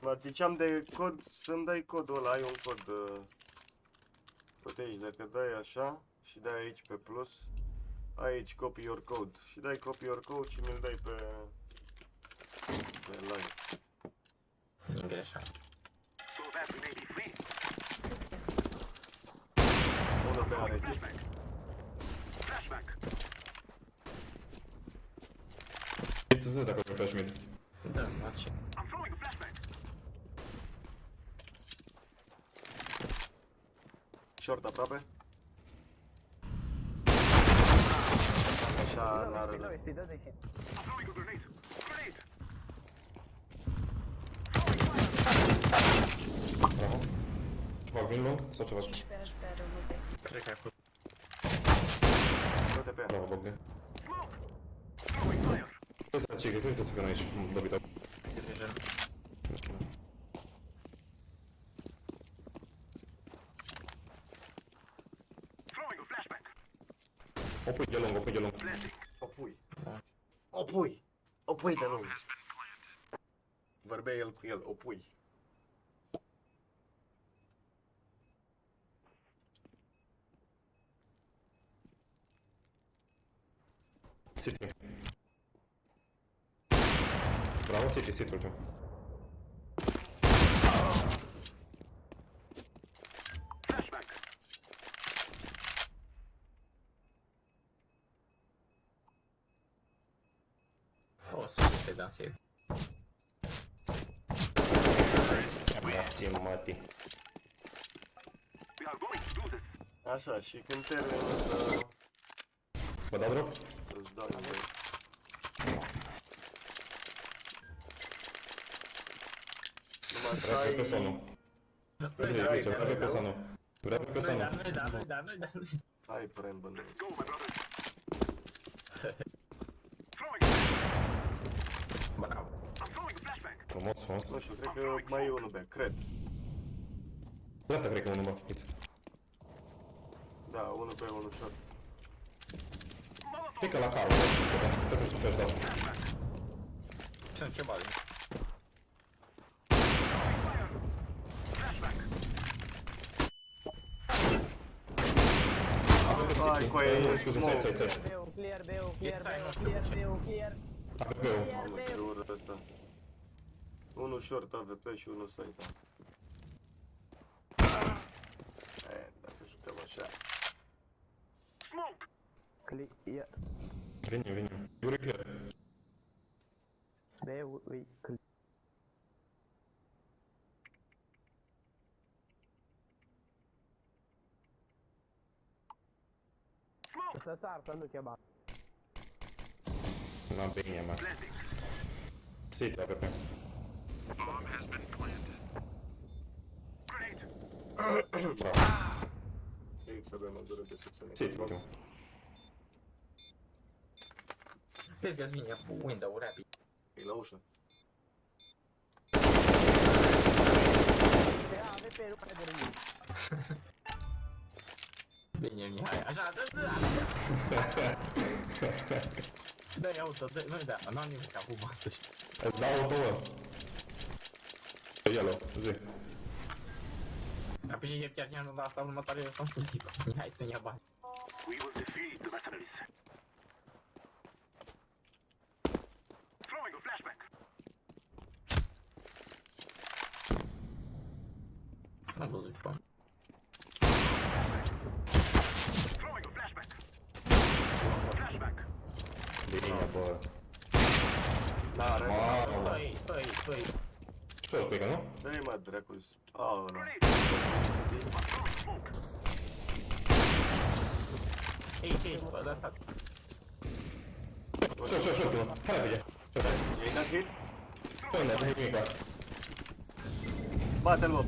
Mă ziceam de cod, să-mi dai codul ăla, ai un cod. Uite aici, dacă dai așa și dai aici pe plus, aici copy your code și dai copy your code și mi-l dai pe live. Greșeală. Unul pe are aici. It's Z dacă vrei flash mid. Da, face. Short aproape. Așa, n-are rost. Bravo. Fac vin lung sau ce fac? 15 HP are unul B. Cred că acum. Dă-te pe ea. Bravo, Bogdan. Trebuie să cei, trebuie să fim aici, dobit. Division. Opui de lung, opui de lung. Opui. Opui. Opui de lung. Vorbea el cu el, opui. City. Bravo, City, City ultim. O să se dea save. Merci, Mati. Așa, și când termin să... Vă dau drop? Îți dau eu băi. Numai să Vrea pe sau ai... nu? Vrea pe sau nu? Vrea pe sau nu? Da, nu. Ai prem bănuiesc. Bravo. Frumos, frumos. Nu știu, cred că mai e unul B, cred. Gata, cred că unul, bă. Hit. Da, unul B, unul short. Cred că la carul, bă. Trebuie să flash dau. Sunt ce bani. Hai, cu aia, Scuze, side. Clear, B-ul, Yes, I know. clear. AVP-ul. Mamă, ce ură ăsta. Unul short AVP și unul side. Dacă jucăm așa. Clear. Venim. Iure clear. B-ul, îi clear. Să sar, să nu chema. N-am pe mine, mai. City, APP. X avem durante secțiune. City, ultimul. Vezi că-ți vine cu window rapid. E la ușă. Ia, AVP, nu pare de nimic. Bine, Mihai, așa, dă! Dă-i auto, dă-i, da, n-am nimic acum, să știi. Îți dau o două. Yellow, zi. Apoi și chiar ce la asta următoare eu sunt politic. Mihai, ți-mi ia bani. We will defeat the mercenaries. Throwing a flashback. N-am văzut ce fac. Throwing a flashback. Flashback. Bine, bă. Da, Mamă. Stai. Ce o spică, nu? dă-i mă, dracu-s. Aoleu. Ei, bă, lăsați. Short, mă. Hai repede. E-ai dat hit? Unde, nu nimica. Bate-l, mă,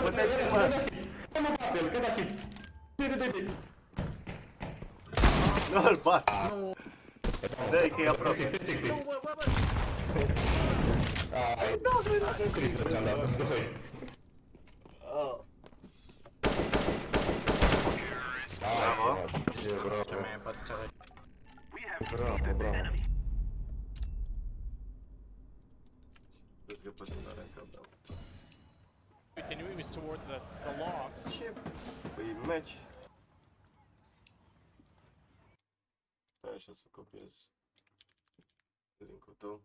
băteți-l, mă. Nu mă bate-l, că da hit. Dă-i. Nu-l bat. Dă-i că e aproape. 360. Ai, Cristo ți-am dat, doi. Bravo. Ce mai e pe cealaltă? Bravo. Vezi că poate nu are în cap, da. Continuing is toward the logs. Păi, meci. Stai așa să copiez. Drinkul tău.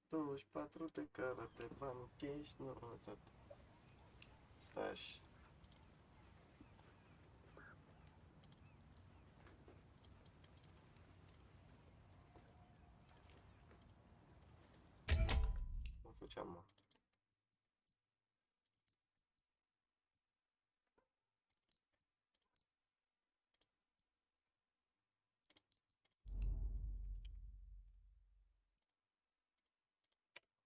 24 de carate, bani, cash, nu, uitat. Stai așa. Cum făceam, mă?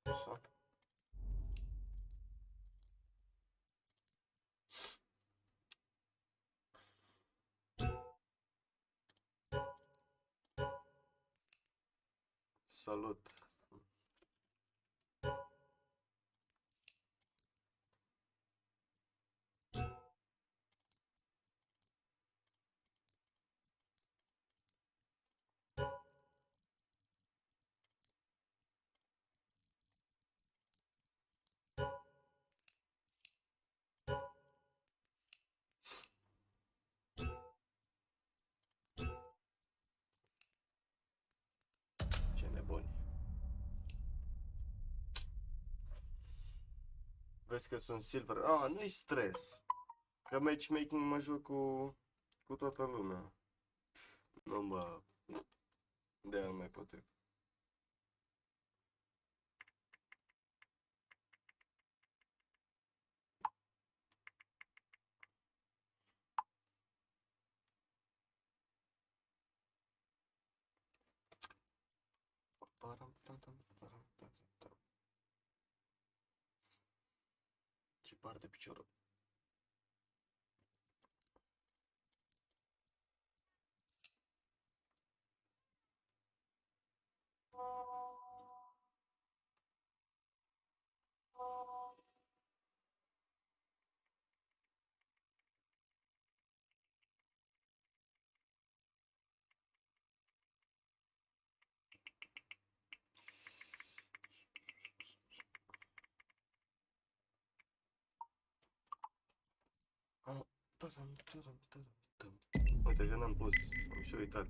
Așa. Salut. Ce nebuni. Vezi că sunt silver. Ah, nu-i stres. Că matchmaking mă joc cu toată lumea. Nu mă... De-aia nu mai potrivit. Ce parte piciorul. Uite că n-am pus, am și uitat.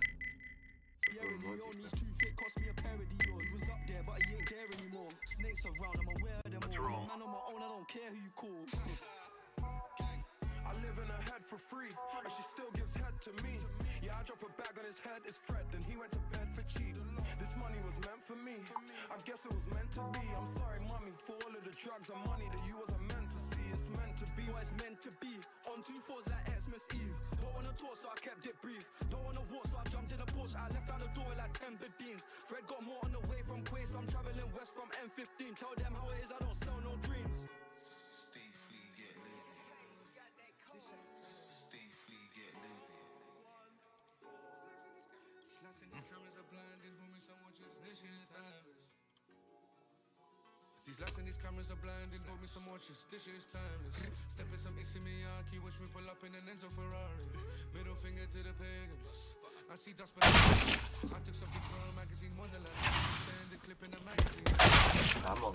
Să pun muzică. Cost me a pair of Dior's. Was up there, but he ain't there anymore. Snakes around, I'm aware of them all. Man on my own, I don't care who you call. I live in her head for free, and she still gives head to me. Yeah, I drop a bag on his head, it's Fred, and he went to bed for cheap. This money was meant for me, I guess it was meant to be. I'm sorry, mommy, for all of the drugs and money that you wasn't meant to see. It's meant to be What it's meant to be. On 2 4s like talk, so I kept it brief. Don't wanna walk, so I jumped in a bush. I left out the door with like 10 Bedines. Fred got more on the way from Quay, so I'm traveling west from M15. Tell them how it is, I don't sell no dreams. Stay free, get lazy. Stay free, get lazy. Snatching these cameras are blinding, booming some watches, this shit is timeless. These lights and these cameras are blinding, bought me some watches, this shit is timeless. Stepping some Issey Miyake, watch me pull up in an Enzo Ferrari. Middle finger to the pagans, I see dust behind me. I took some pics for a magazine, Wonderland. Stand the clip in the magazine. Come on.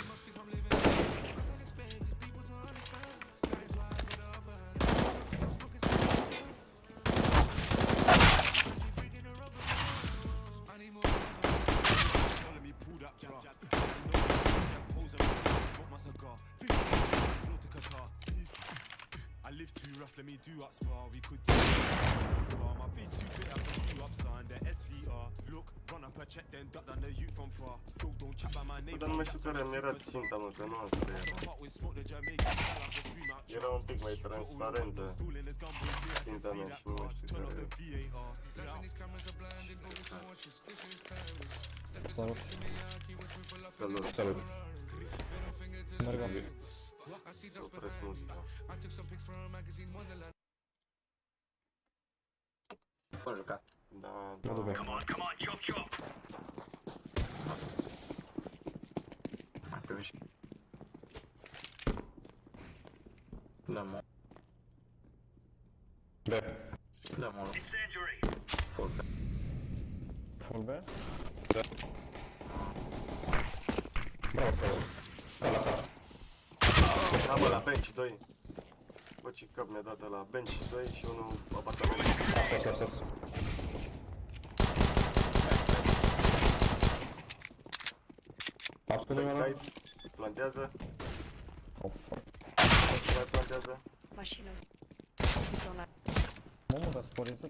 You must think I'm living. I don't expect these people to understand. That is why I got the upper hand. I need more. Follow me, pull that drop. Pose and smoke my cigar. Flow to Qatar. I live too rough, let me do up spar. We could do my face too big, I can do up son. The SVR. Look, run up a check, then duck down the youth from far. Don't chat by my name. Dar nu mai știu care era ținta, mă, că nu asta era. Era un pic mai transparentă ținta mea și nu mai știu care era. Salut. Salut. Salut. Mergem. Să opresc muzica. Bun jucat. Da, Mă duc da. bine. Hai pe mișc. Dă-mă. B. Dă-mă. Full B. Full B? Da. Bravo, bravo. Da, mă, la bench 2. Bă, ce cap mi-a dat la bench 2 și unul apartament. Saps. Absolut nimic. Backside, plantează. Oh, fuck. Mai plantează. Mașină. Zona. Mamă, dar sporiză.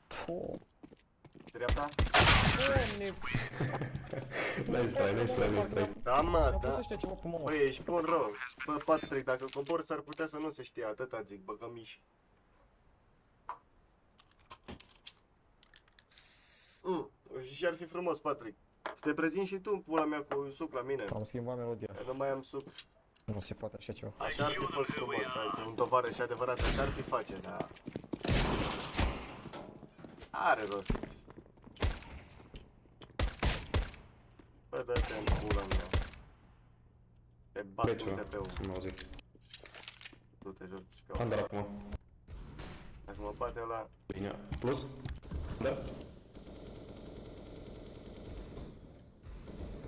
Puh. Dreapta. Nice try. Da, mă, Dar da. poți să știi ceva cu mama. Băi, ești bun rău. Bă, Patrick, dacă cobor s-ar putea să nu se știe, atâta zic, băgă miși. Și ar fi frumos, Patrick. Să te prezinti și tu în pula mea cu suc la mine. Am schimbat melodia. Că nu mai am suc. Nu se poate așa ceva. Așa ar fi fost frumos, ai un tovarăș adevărat, așa ar fi face, dar... Are rost. Bă, dă-te în pula mea. Te bat cu SP-ul. Nu auzit. Tu te joci ca... Under acum. Dacă mă bate ăla... Bine. Plus? Da?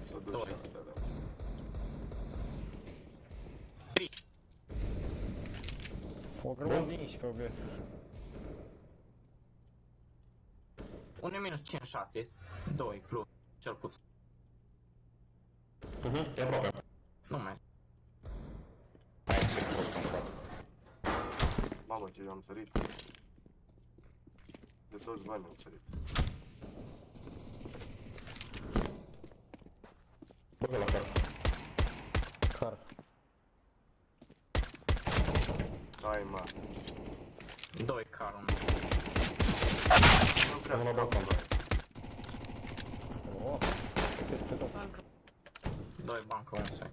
S-o duce atâta, da. O grămadă din și pe OB. 1 minus 5-6, 2 plus, cel puțin. E aproape. Nu mai. Hai, ce fost am luat. Mamă, ce am sărit. De toți banii am sărit. Băgă la car. Car. Hai, mă. 2 car, 1. Nu cred la balcon. Oh, pe tot. 2 bancă, 1 sai.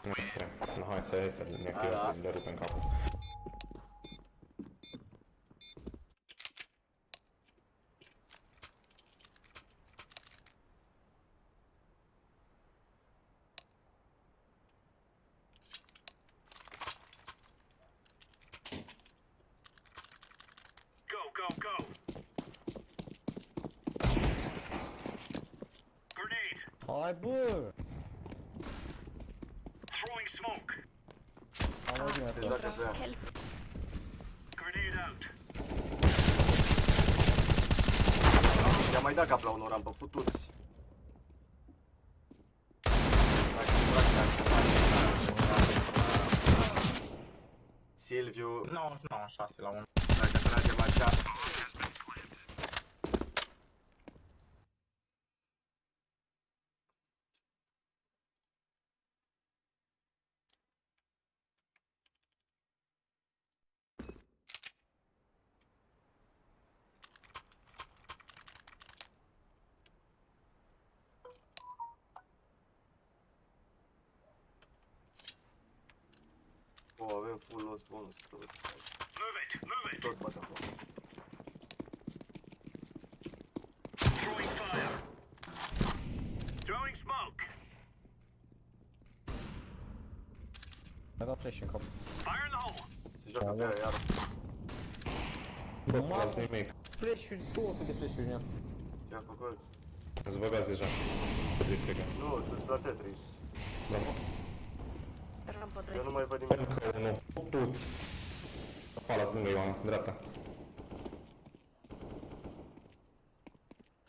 Nu știu. Nu, hai să ne activăm să le rupem capul. Hai, bă! Am auzit mai Deci dacă vrea. Help. I-am mai dat cap la unul rampă, futuți. Silviu, 99, 6 la 1. dacă tragem așa... avem full loss bonus. Tot bat acolo. Mi-a dat flash în cap. Se joacă pe aia iar. Nu las nimic. Flash-uri, 200 de flash-uri în ea. Ce-a făcut? Îți băgați deja. Tetris pe gând. Nu, sunt la Tetris. Bravo. Rampa Eu 3. nu mai văd nimic. Încă unul. Putuți. Pala stângă, Ioana. Dreapta.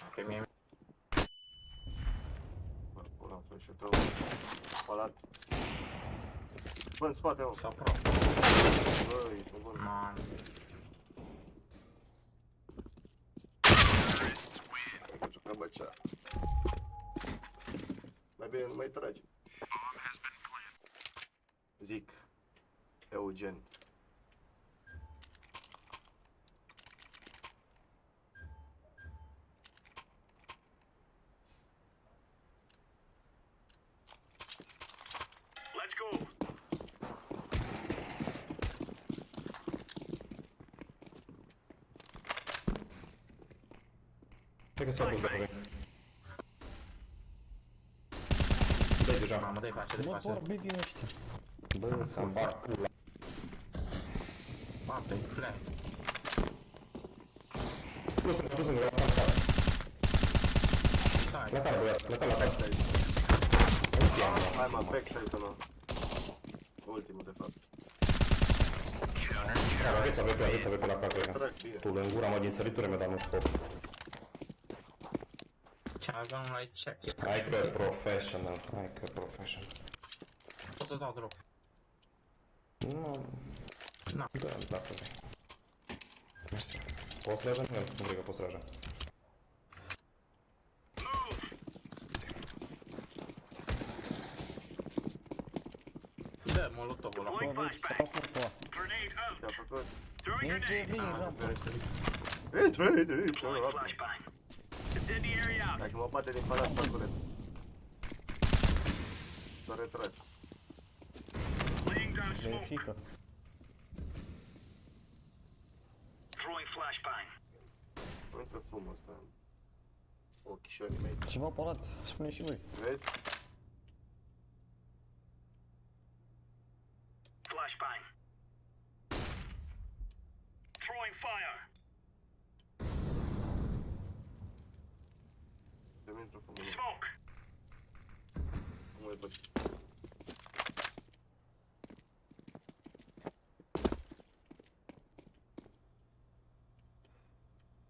Ok, mie. Bă, pula, flash-ul tău. Palat. Bă, în spate, mă. Sau pro. Bă, ești bun. Man. Hai că jucăm, bă, cea. Mai bine nu mai tragi. Zic. Eugen. Cred că s-au dus de pe. Dai deja. Mamă, dă-i face, dă-i Bă, face. doar B din ăștia. Bă, să-mi bag pula. Mamă, dă-i flash. Plus în la car. Stai. La car, băiat. La car, la car. Hai mă, backside-ul nou. Ultimul, de fapt. Aveți pe la car, cred că. Trag bine. Pula în gura mă din săritură mi-a dat un scop. Ce aveam la check? Hai că professional. Hai că professional. Pot să dau drop. Nu. Na. Da, dacă vrei. Mersi. Poți traja? Nu cred că poți traja. Dă molotovul ăla. Bă, vezi, s-a spart ăla. Ce-a făcut? Intre, vii în rampă. Dacă mă bate din palat, parcule. S-a retras. Verifică. Nu intră fumul ăsta în ochișorii mei. Ceva palat, spune și voi. Vezi? Nu intră fumul. Nu mai văd.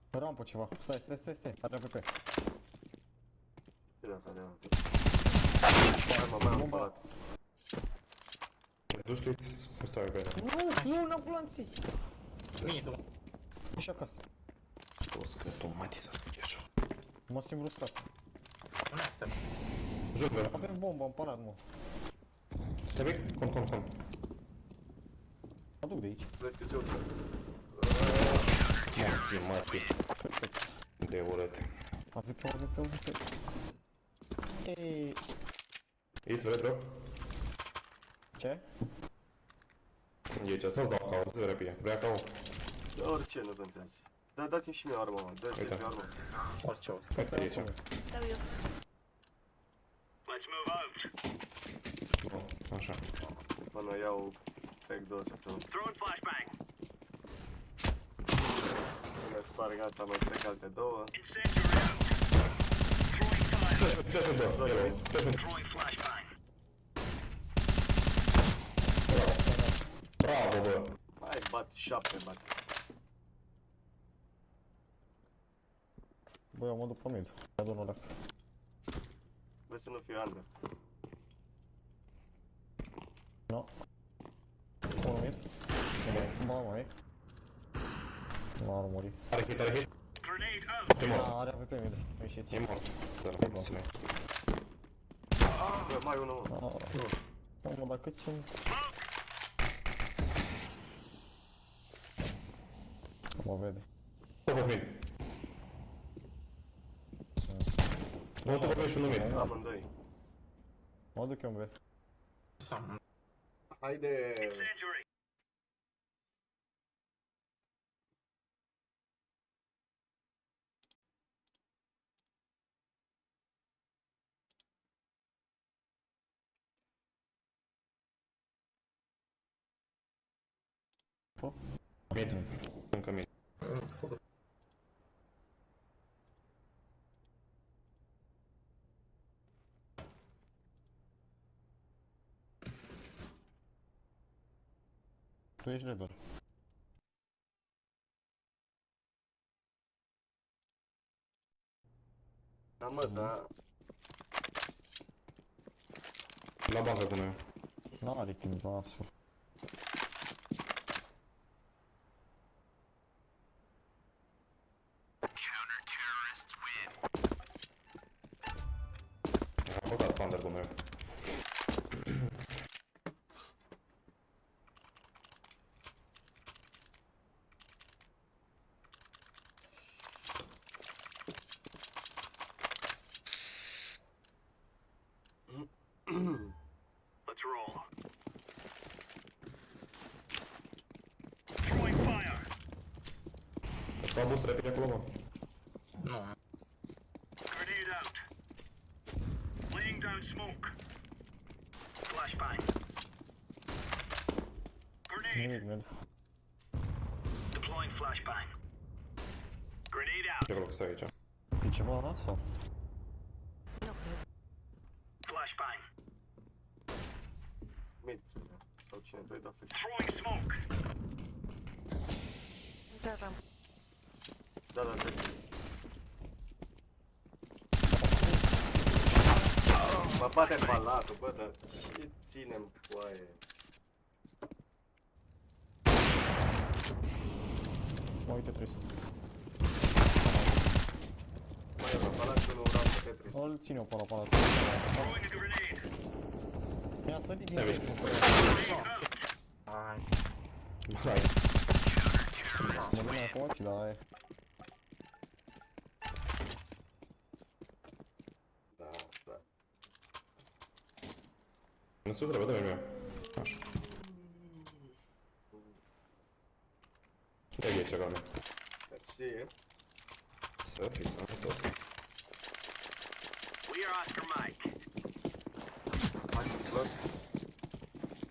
Pe rampă ceva. Stai. Are PP. Ce de-asta de-a? Hai mă, mai am un palat. Du știți? Stai pe ele. Nu, n-am planțit. Mie, tu. Și acasă. O să cred automatic să sfuge așa. Mă simt bruscat. Nu este. Joc, bă. Avem bomba în palat, mă. Stai pic? Con. Mă duc de aici. Vezi că se urcă. Morții, mati. De urât. AVP. Ei. Aici, vrei, bro? Ce? Sunt aici, să-ți dau cauz, de repede. Vrea ca o. Orice, nu contează. Da, dați-mi și mie armă, mă. Dați-mi Uite. armă. Orice ori. Hai că e aici. Dau eu. Bun, așa. Până iau pack 2 săptămâni. Până spar gata, mai trec alte 2. Flash-ul bă, yellow. Flash-ul. Bravo, bă. Hai, bat 7, bat. Bă, eu mă duc pe mid. Ia domnul dacă. Vezi să nu fie under. No. Unul mid. Ba, mai. Nu ar muri. Are hit. E mort. Da, are AVP mid. Ieșiți. E mort. Dar nu ține. Bă, mai unul, mă. Mă, dacă sunt... Mă vede. Top of mid. Nu, top of mid și unul mid. Amândoi. Mă duc eu în B. Sam. Haide! Mid. Încă mid. Tu ești rebel. Da, mă, da. La bază cu noi. N-are timp la astfel. Am băgat Thunder cu noi. Let's roll. Throwing fire. S-a bus repede acolo, mă. Nu. Grenade out. Laying down smoke. Flashbang. Grenade. Nimic, med. Deploying flashbang. Grenade out. Ce acolo că stai aici? E ceva la sau? Nu cred. Flashbang. Mid. Sau cine, doi da flick. Throwing smoke. Da, da. Da, da, da. Mă bate palatul, bă, dar ce ținem foaie? Mă uite trist. Mai e pe palat și nu vreau să Tetris. Îl ține-o pe la palat. Throwing a grenade. Mi-a sărit din Stai, text. Hai. Hai. Mă vine acoți, dar e. Da, da. Nu se trebuie, dă-mi mea. Așa. Dă-i aici, gane. Mersi. Să fii sănătos. We are Oscar Mike. Hai să slot.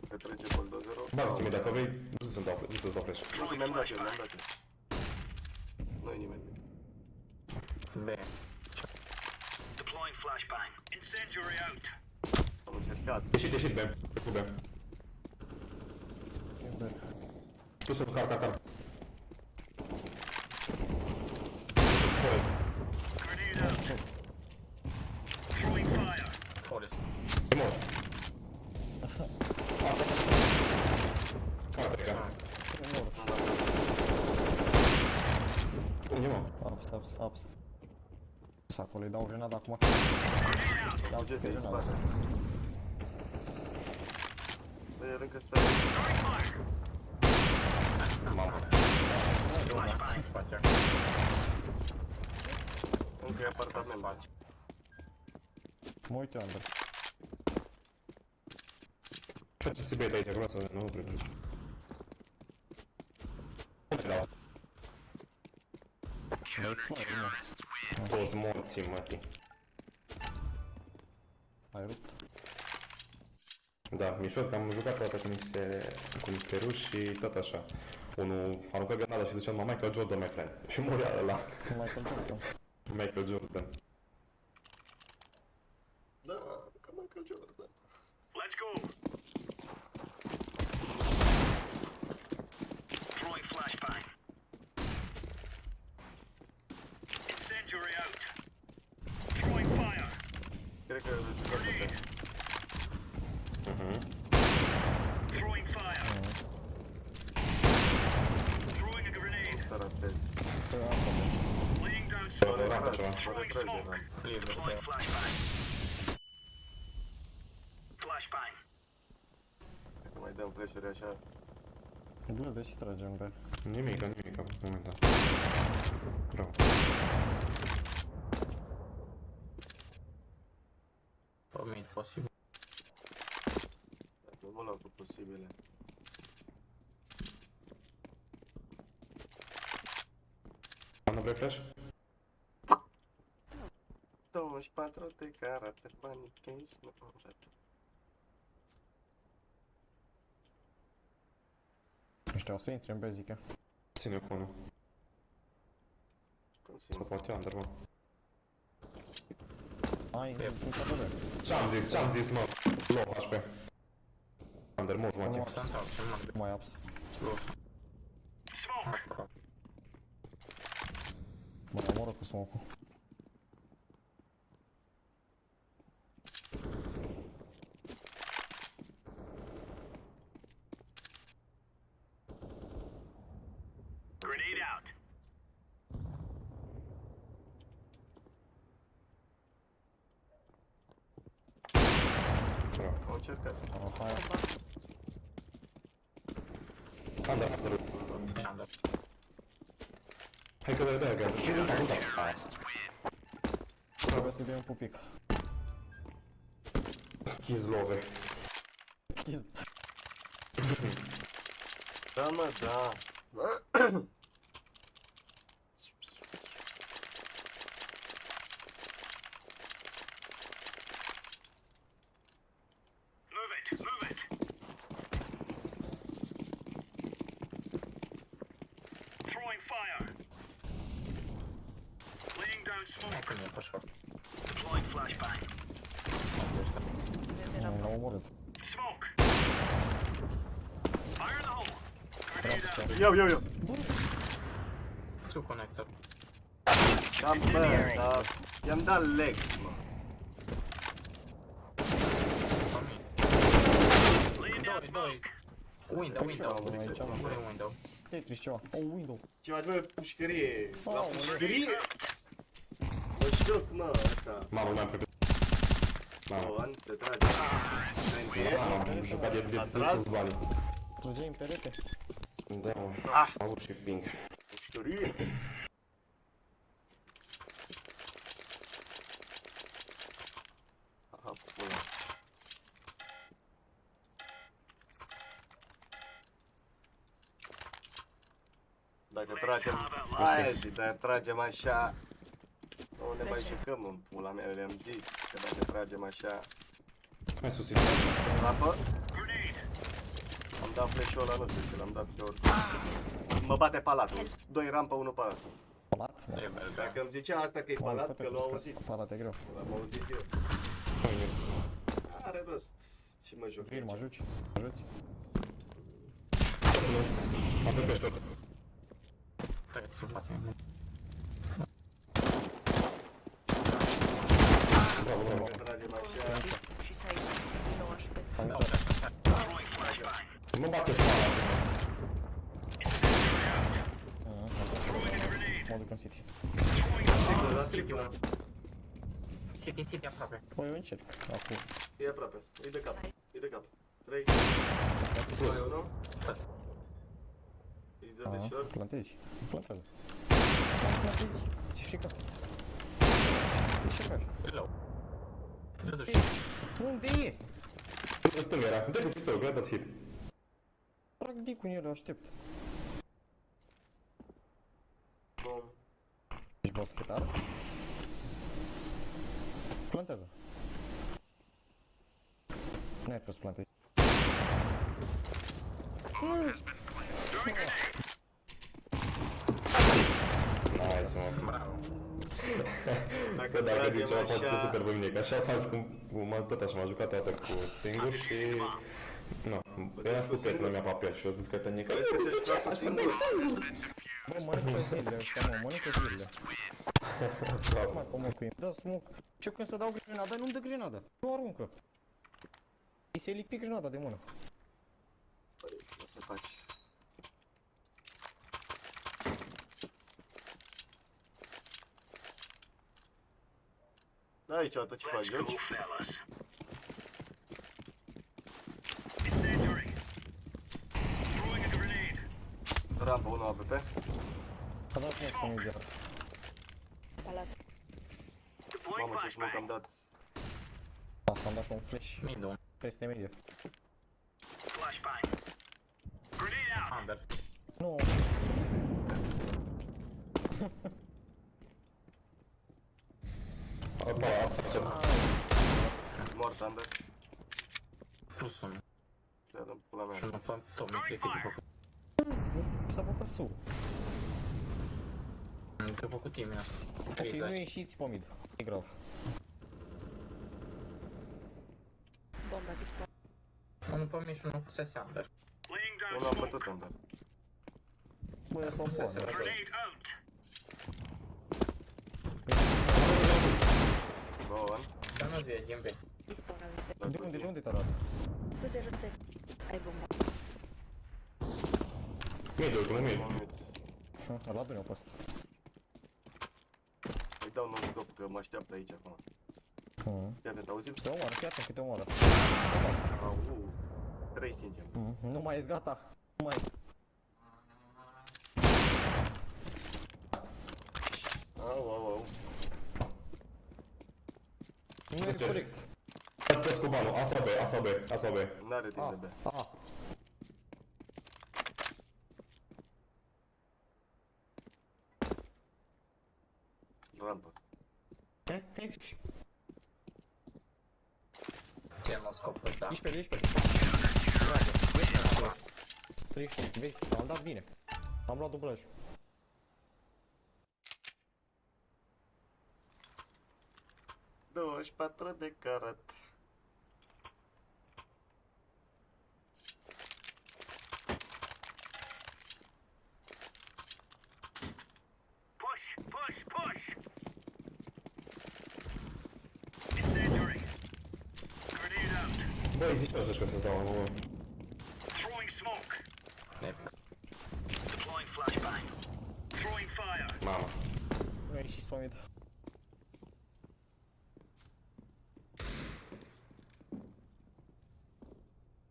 Petrece buldozerul. Da, Timi, dacă vrei, zi să-mi dau flash. Nu, mi-am dat eu, mi-am dat eu. Nu-i nimeni. B. Deploying flashbang. Incendiary out. Am încercat. Ieșit, B. Cu B. Tu să car. Grenade out. Throwing fire. Forest. E mort. Carte, ca. Unde, mă? Ups. Acolo îi dau grenada acum. Dau GT în spate. Băi, el încă stai. Mamă. Încă e apartament. Mă uite under. Faceți băieți aici, acolo să nu cred. Unde dau? Toți morții, mătii. Ai rupt? Da, mișor că am jucat toată cu niște ruși și tot așa. Unul aruncă grenada și zicea, Michael Jordan, my friend. Și murea ăla. Michael Jackson. Michael Jordan. Da, ca Michael Jordan. Let's go. Throwing flashbang. Incendiary out. Throwing fire. Cred că Grenade. Throwing fire. Throwing a grenade. să ratezi. Laying down Pe smoke. o rampă ceva. Throwing smoke. Deploying flashbang. Flashbang. Dacă mai dăm flash-uri așa. Bine, de ce tragem pe? Nimica, momentan. Bravo. Promit, posibil. Nu mă luau cu posibile. Ana, vrei flash? 24 de caractere, panichezi, nu am dat. Ăștia o să intre în B, zic eu. Ține cu unul. Sau poate under, mă. Ai, în KDB. Ce-am zis, mă? Low HP. Under, mă, jumătate. Nu mai ups. Mă omoră cu smoke-ul. Au încercat. Hai. Under. Hai că vedea, gata. Trebuie să-i dai un pupic. Chizlove. Da, mă, da. Nu, l-au omorât. Iau. Two connector. Da, bă, da. I-am dat leg, mă. Doi. Window. Window. Tetris ceva. O, window. Ceva de pușcărie. La Aoleu. pușcărie? Mă șoc, mă, ăsta. Mamă, mi-am făcut. O, an se trage. Am jucat de toți banii. Trăgeai în perete. Da, mă. Am avut și ping. Pușcărie. Aha, pula. Dacă tragem, aia zi, dacă tragem așa, nu ne mai jucăm în pula mea, eu le-am zis, că dacă tragem așa, Hai sus, rapă, am dat flash-ul ăla, nu știu ce l-am dat pe oricum. Mă bate palatul, 2 rampă, 1 palat. Palat? Mă. Dacă îmi zicea asta că e palat, că l-au auzit. Palat e greu. L-am auzit eu. Are rost, și mă joc. Vin, mă ajuți? Mă ajuți? Am pe short. Stai, să fac. Bravo. Tragem așa. Și să ai din nou HP. Nu bate pala. Mă duc în City. La tripla. City aproape. Băi, eu încerc. Acum. E aproape, e de cap. 3, 2, 1. Îi dă de short. Plantezi. Plantează. Plantezi. Ți-e frică? E șefer. Reload. Unde e? În stânga era. Dă cu pistolul, că dați hit. Trag dic-ul în el, aștept. Bun. Ești baschetar? Plantează. N-ai pus plantezi. Nice, mă. Bravo. Că dacă zicea, poate te super pe mine, că așa faci cum tot așa m-am jucat toată cu singur și... Nu, era cu prietenul mea papia și eu zic că te-a Crezi că se joacă singur? Bă, mănâncă zilele ăștia, mă, mănâncă zilele. Mai comod cu ei. Dă smoke. Și eu când să dau grenada, nu-mi dă grenada. Nu aruncă. Îi se lipi grenada de mână. O să faci. Da, aici, tot ce faci, joci? Rampă 1 AWP. A dat smoke pe mine. Palat. Mamă, ce smoke am dat. Asta am dat și un flash. Middle. Peste media. Under. Nu. Opa, asta. Mort, Under. Plus 1. Te dăm pula mea. Și nu pe top, mi cred că după. S-a bucat tu. După cu tine asta. Ok, nu ieșiți pe mid. E grav. Bomba dispar. Unul pe mine și unul fusese under. Unul am bătut under. Bă, eu sunt bun. Bun. Dar nu-ți vie, game B. Dispar. De unde te arată? Tu te ajută. Ai bomba. Mid, ultimul mid. Ăla du-ne-o pe ăsta. Îi dau non-stop că mă așteaptă aici acum. Fii atent, auzi? Câte omoară, fii atent câte omoară. Au, 3-5. Nu mai ești gata. Nu mai ești. Au. Nu e corect. Dați cu banul, asa B. N-are timp de B. Rampă. Ce mă scop ăsta? 11. 13, vezi, am dat bine. Am luat dublajul. $24 de carat. Băi, zici așa că să-ți dau unul. Mama. Nu ieșiți pe mid.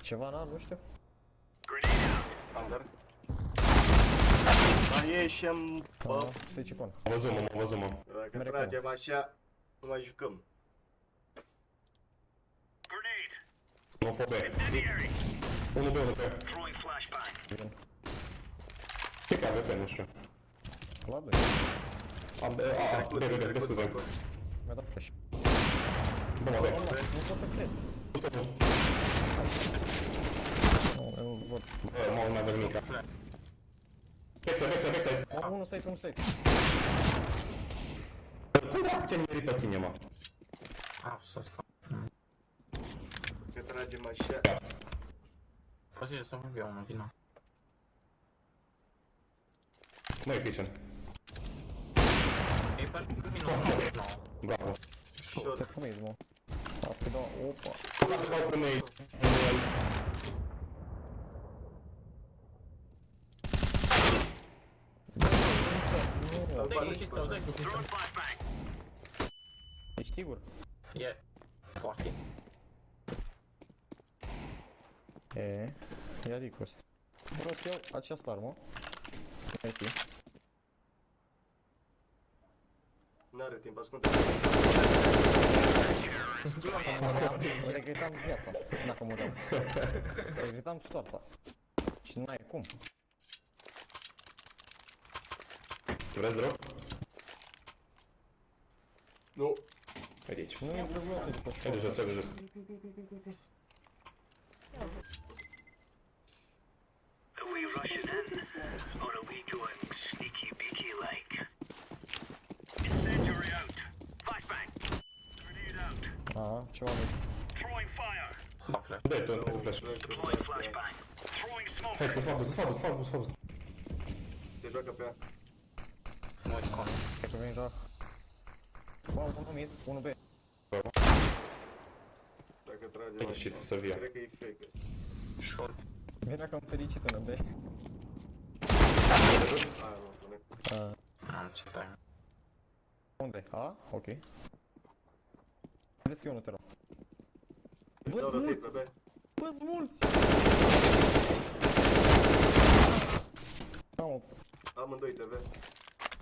Ceva n-am, nu știu. Under. Mai ieșim, bă. Se cipon. Mă văzut, mă. Dacă tragem așa, nu mai jucăm. Mă fă B. 1 B. Ce că AWP, nu știu. La 2. B, scuze. Mi-a dat flash. Bomba B. Nu pot să cred. Nu, eu nu văd. Bă, mă, nu mai văd nimica. Backside. Am unul site. Cum dracu te-ai nimerit pe tine, mă? Să stau. Că tragem așa. Posibil să mă viu unul din nou. Măi, kitchen. Ei, faci cu mine 9. Bravo. Shot. Să cum ești, mă? Asta da, opa. Vreau să fac cu mei. Dai cu pistol. Ești sigur? E foarte. Ia dic ăsta. Vreau să iau această armă. Mersi. N-are timp, ascultă. Regretam viața, dacă mă dau. Regretam soarta. Și n-ai cum. Vreți drop? Nu. Uite aici. Nu e globloase după Hai de jos. Are we rushing in? Or are we going sneaky beaky like? Incendiary out. Flashbang. Grenade out. Aha, ceva mic. Throwing fire. La flash. Dai tu un flash. Deploying flashbang. Throwing smoke. Hai, să fac. Te joacă pe ea. Nu uit con. Să veni joc. Wow, 1 mid, 1 B. Dacă tragem Ai așa. shit, să via. Cred că e fake ăsta. Short. Venea cam fericit în B. Aia nu spune. Am ce time. Unde? A? Ok. Vezi că eu nu te rog. Îi dau rotate pe B. Bă-s mulți! Am Amândoi TV.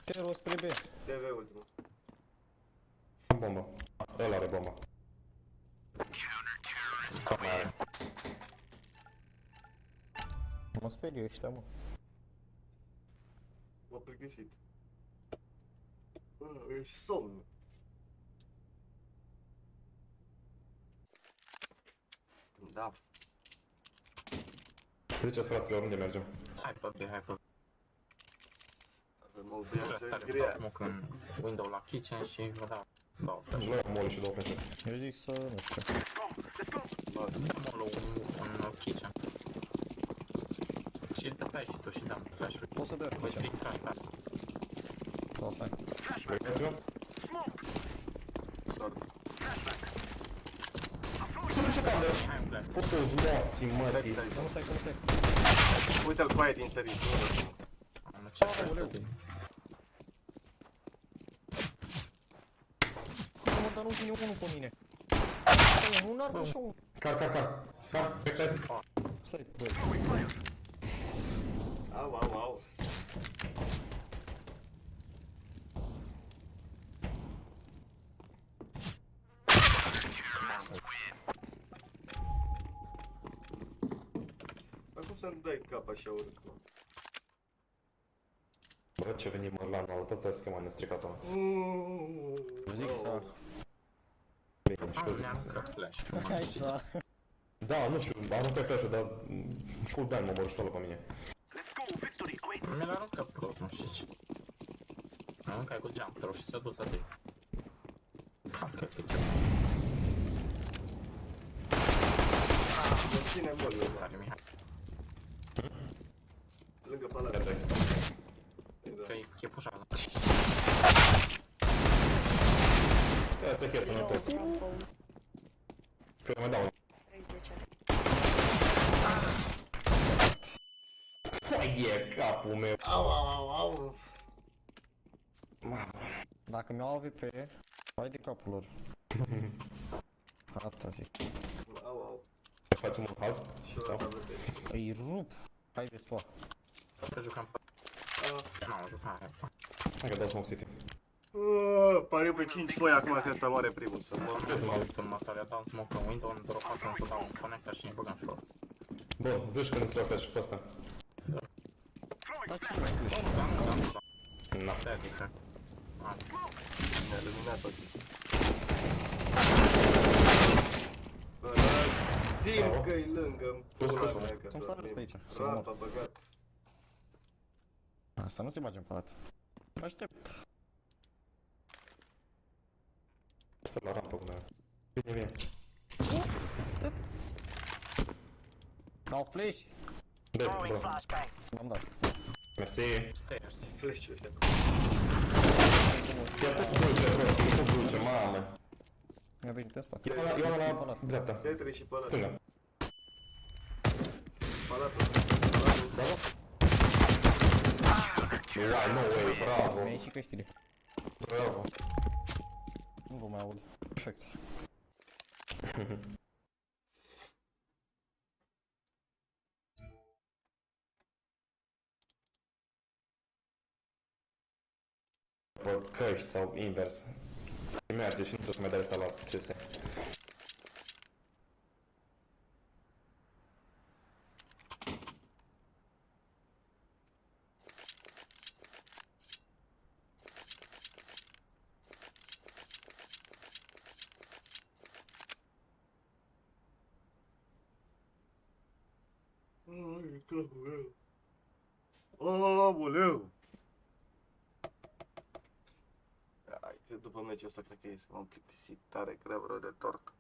Tero spre B. TV ultimul. Am bomba. Ăla are bomba. Scamare. Mă sperie ăștia, mă. M-a plictisit. E somn. Da. Ziceți, fraților, unde mergem? Hai pe B, hai pe B. Avem o Trebuie viață să stare grea. pe smoke în window la kitchen și vă dau flash. Nu am mol și 2 flash. Eu zic să, nu știu. Molo în kitchen. Și stai și tu și dăm flash-uri. Poți să dai Voi kitchen. strict flash, da. Sau hai. Uitați-vă. Short. Nu știu cam de... Hai un flash. Putu-ți moții, mă, Backside. Cum stai, cum stai? Uite-l cu aia din serii. Am ce flash pe tine. Mă, dar nu vine unul pe mine. Un arc așa un... Car. Backside. Stai, băi. Au. Dar cum să-mi dai cap așa urât, mă? Bă, ce veni Mărlan, au toată schema nestricată. Eu zic să... Bine, și eu zic Am să... flash. Hai să... Da, nu știu, aruncă flash-ul, dar... Full bang mă mor și pe mine. Mi-l aruncă prost, nu știu ce. Aruncă cu jump throw și se duce să te... Cacă pe ce. Ține mult, eu, Care Mihai. lângă palat. Că e pușat. Ia ți-a chestia, nu toți. Că mai dau. 30. E capul meu. Au. Mamă. Dacă mi-au AVP, hai de capul lor. Asta zic. Au. Facem un half? Sau? Îi rup. Hai de spa. Că jucam pe... Nu, jucam pe... Hai că dau Smoke City. Pariu pe 5 foi acum că ăsta moare primul să mă... Am avut următoarea, dau smoke în window, îmi dropat să dau un connector și ne băgăm short. Bun, zici când îți dau flash pe ăsta. Dar ce nu știu? Na. Da, adică... Ne-a luminat ochii. Zim că-i lângă pula mea că Să-mi sară ăsta aici, să mă rampa mor. băgat. Asta nu se bage în palat. Aștept. Stă la rampă cu mea. Bine. Au flash! Dă, bro. L-am dat. Mersi. Stairs. Flash-ul ăsta. Ia cu dulce, bro. Cu dulce, mamă. Mi-a venit în spate. Ia la dreapta. Tetri și palat. Stânga. Palatul. Bravo. Wow, no way, bravo. Mi-a ieșit căștile. Bravo. Nu vă mai aud. Perfect. Bă, căști sau invers. Merge și nu trebuie să mai dai asta la CS. Ai, capul meu. Aoleu! Ai, că după meciul ăsta cred că ies, că m-am plictisit tare, grav rău de tort.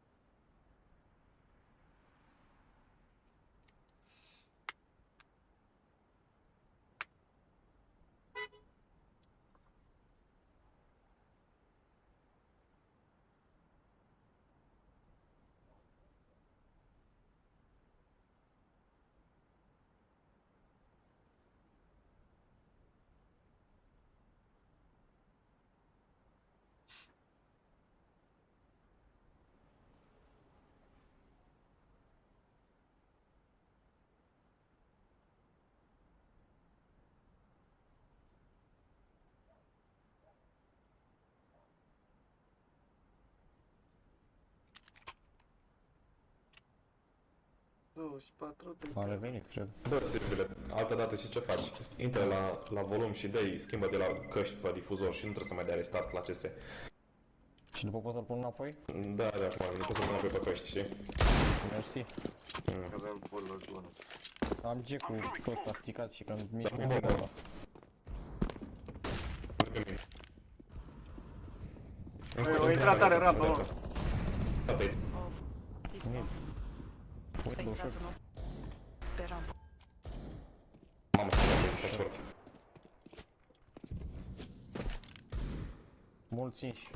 A revenit, cred. Bă, Silvile, altă dată și ce faci? Intră la volum și dai, schimbă de la căști pe difuzor și nu trebuie să mai dai restart la CS. Și după poți să-l pun înapoi? Da, acum, nu pot să pun apoi pe pești, știi? Mersi. Avem full-uri bune. Am Jack-ul cu ăsta stricat și când mișc cu ăla. O intrat tare rampă, mă. Uite-ți. Uite, ușor. Pe rampă. Mamă, ce short. Mulți inși.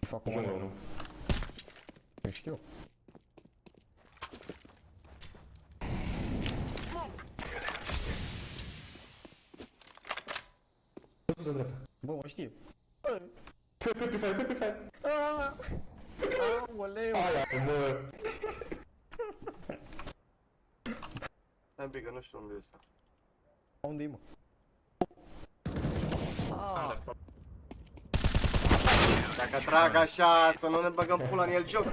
Fac cum Jungle, nu? Eu știu. Bă, mă știe. Free Fire. Aoleu! Aia, mă. Stai un pic, că nu știu unde e ăsta. Unde-i, mă? Dacă trag așa, să nu ne băgăm pula în el joc.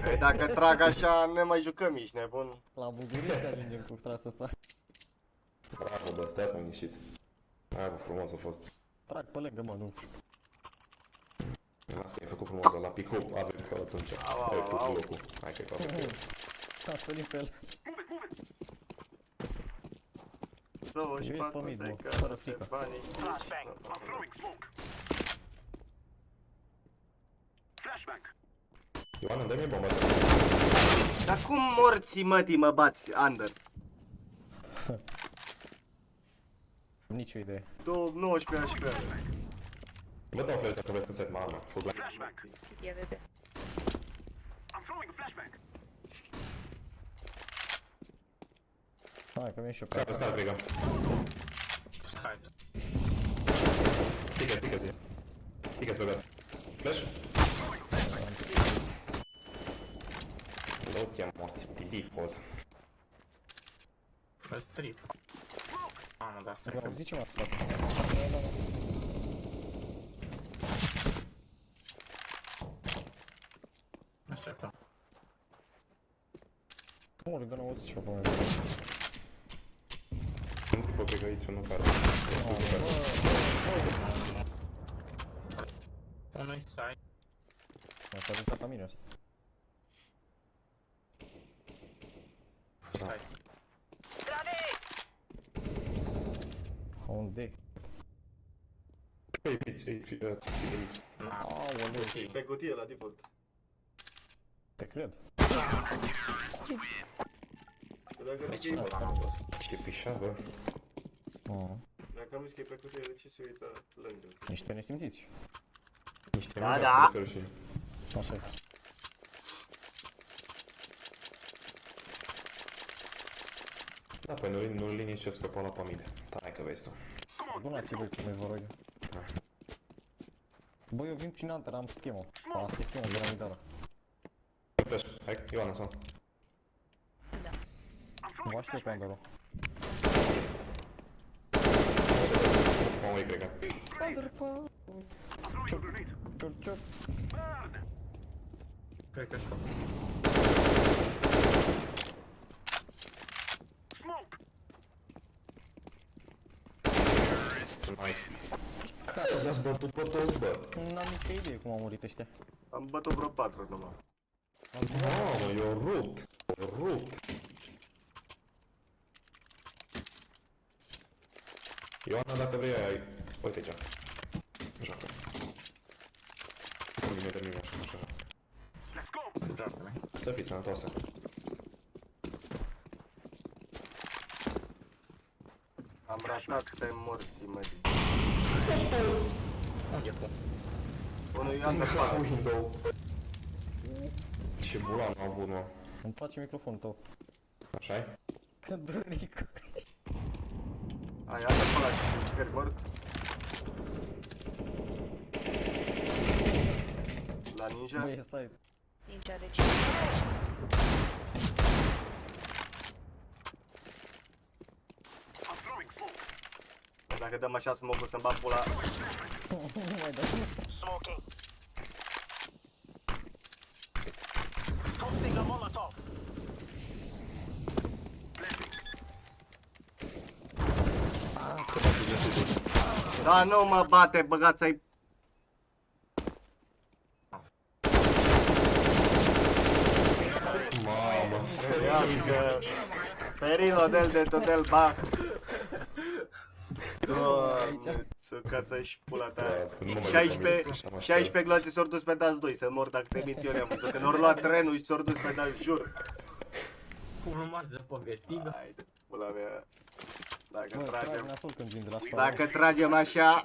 Păi dacă trag așa, ne mai jucăm, ești nebun. La București ajungem cu trasul ăsta. Bravo, bă, stai să mă liniștiți. Hai, bă, frumos a fost. Trag pe lângă, mă, nu știu. Lasă că ai făcut frumos la pick-up, avem că atunci. Hai cu blocul. Hai că-i ca pe Am sărit pe el. 24 mid, de mă, care fără frică. banii. Ioana, dă-mi bomba. Dar cum morții mătii mă bați, Under? Nici o idee. 19 HP. Bă, dau flash dacă vreți să set, mamă, full black. Ia vede. Hai, că vin și eu pe Stai, Grega. Hai. Tică-ți, băgat. Flash? Lot i-am morți, de default. Vezi trip. Mamă, dar stai Eu că... am zis ce m-a spate. Așteptăm. Mă, le dă n-auzi ceva pe mine. Nu fă pe găiți unul care. Unul-i side. M-a ajutat ca mine ăsta. Side. Unde? Aici. Aoleu, Pe cutie la default. te cred. Dacă zici Ce pișa, bă. Dacă am zis că e pe cutie, de ce se uită lângă? Niște nesimțiți. Niște Da, mâini, da. să refer și... Așa e. Da, păi nu liniștesc pe la pamide. Hai că vezi tu. Donați voi cum e vă rog. Bă, eu vin prin Hunter, am schemă. Asta e schemă de la Midara. Flash, hai, Ioana, sau? Vă aștept pe Hunter-ul. Mamă, e Grega. Hunter, pa! Ciup. Cred că știu. Nice. Care v-ați bătut pe toți, bă? N-am nicio idee cum au murit ăștia. Am bătut vreo 4 numai. Mamă, eu rupt. Ioana, dacă vrei, ai... Uite aici. Joacă. Termin așa. Joacă-mi. Să fii sănătoasă. Am ratat pe morții mătii. Unde e cu? Unul i-am de La window. Ce bulan a avut, mă. Îmi place microfonul tău. Așa-i? Că doric. Ai altă pe ăla și sper mort. La ninja? Băi, stai. Ninja are 5. Dacă dăm așa smoke-ul să-mi bat pula. Nu mai dau. Smoking. Da, nu mă bate, băgați-ai... Mamă. Seriască. Perilo del totel ba. Doamne, țăcața și pula ta. 16 gloanțe s-au dus pe dați 2, să mor dacă te mint eu le-am văzut. Că n-au luat trenul și s-au dus pe dați, jur. Cum nu m-aș zăpăgătigă? Hai, pula mea. Dacă Bă, trage tragem... nasul când vin de la școală. Dacă tragem așa...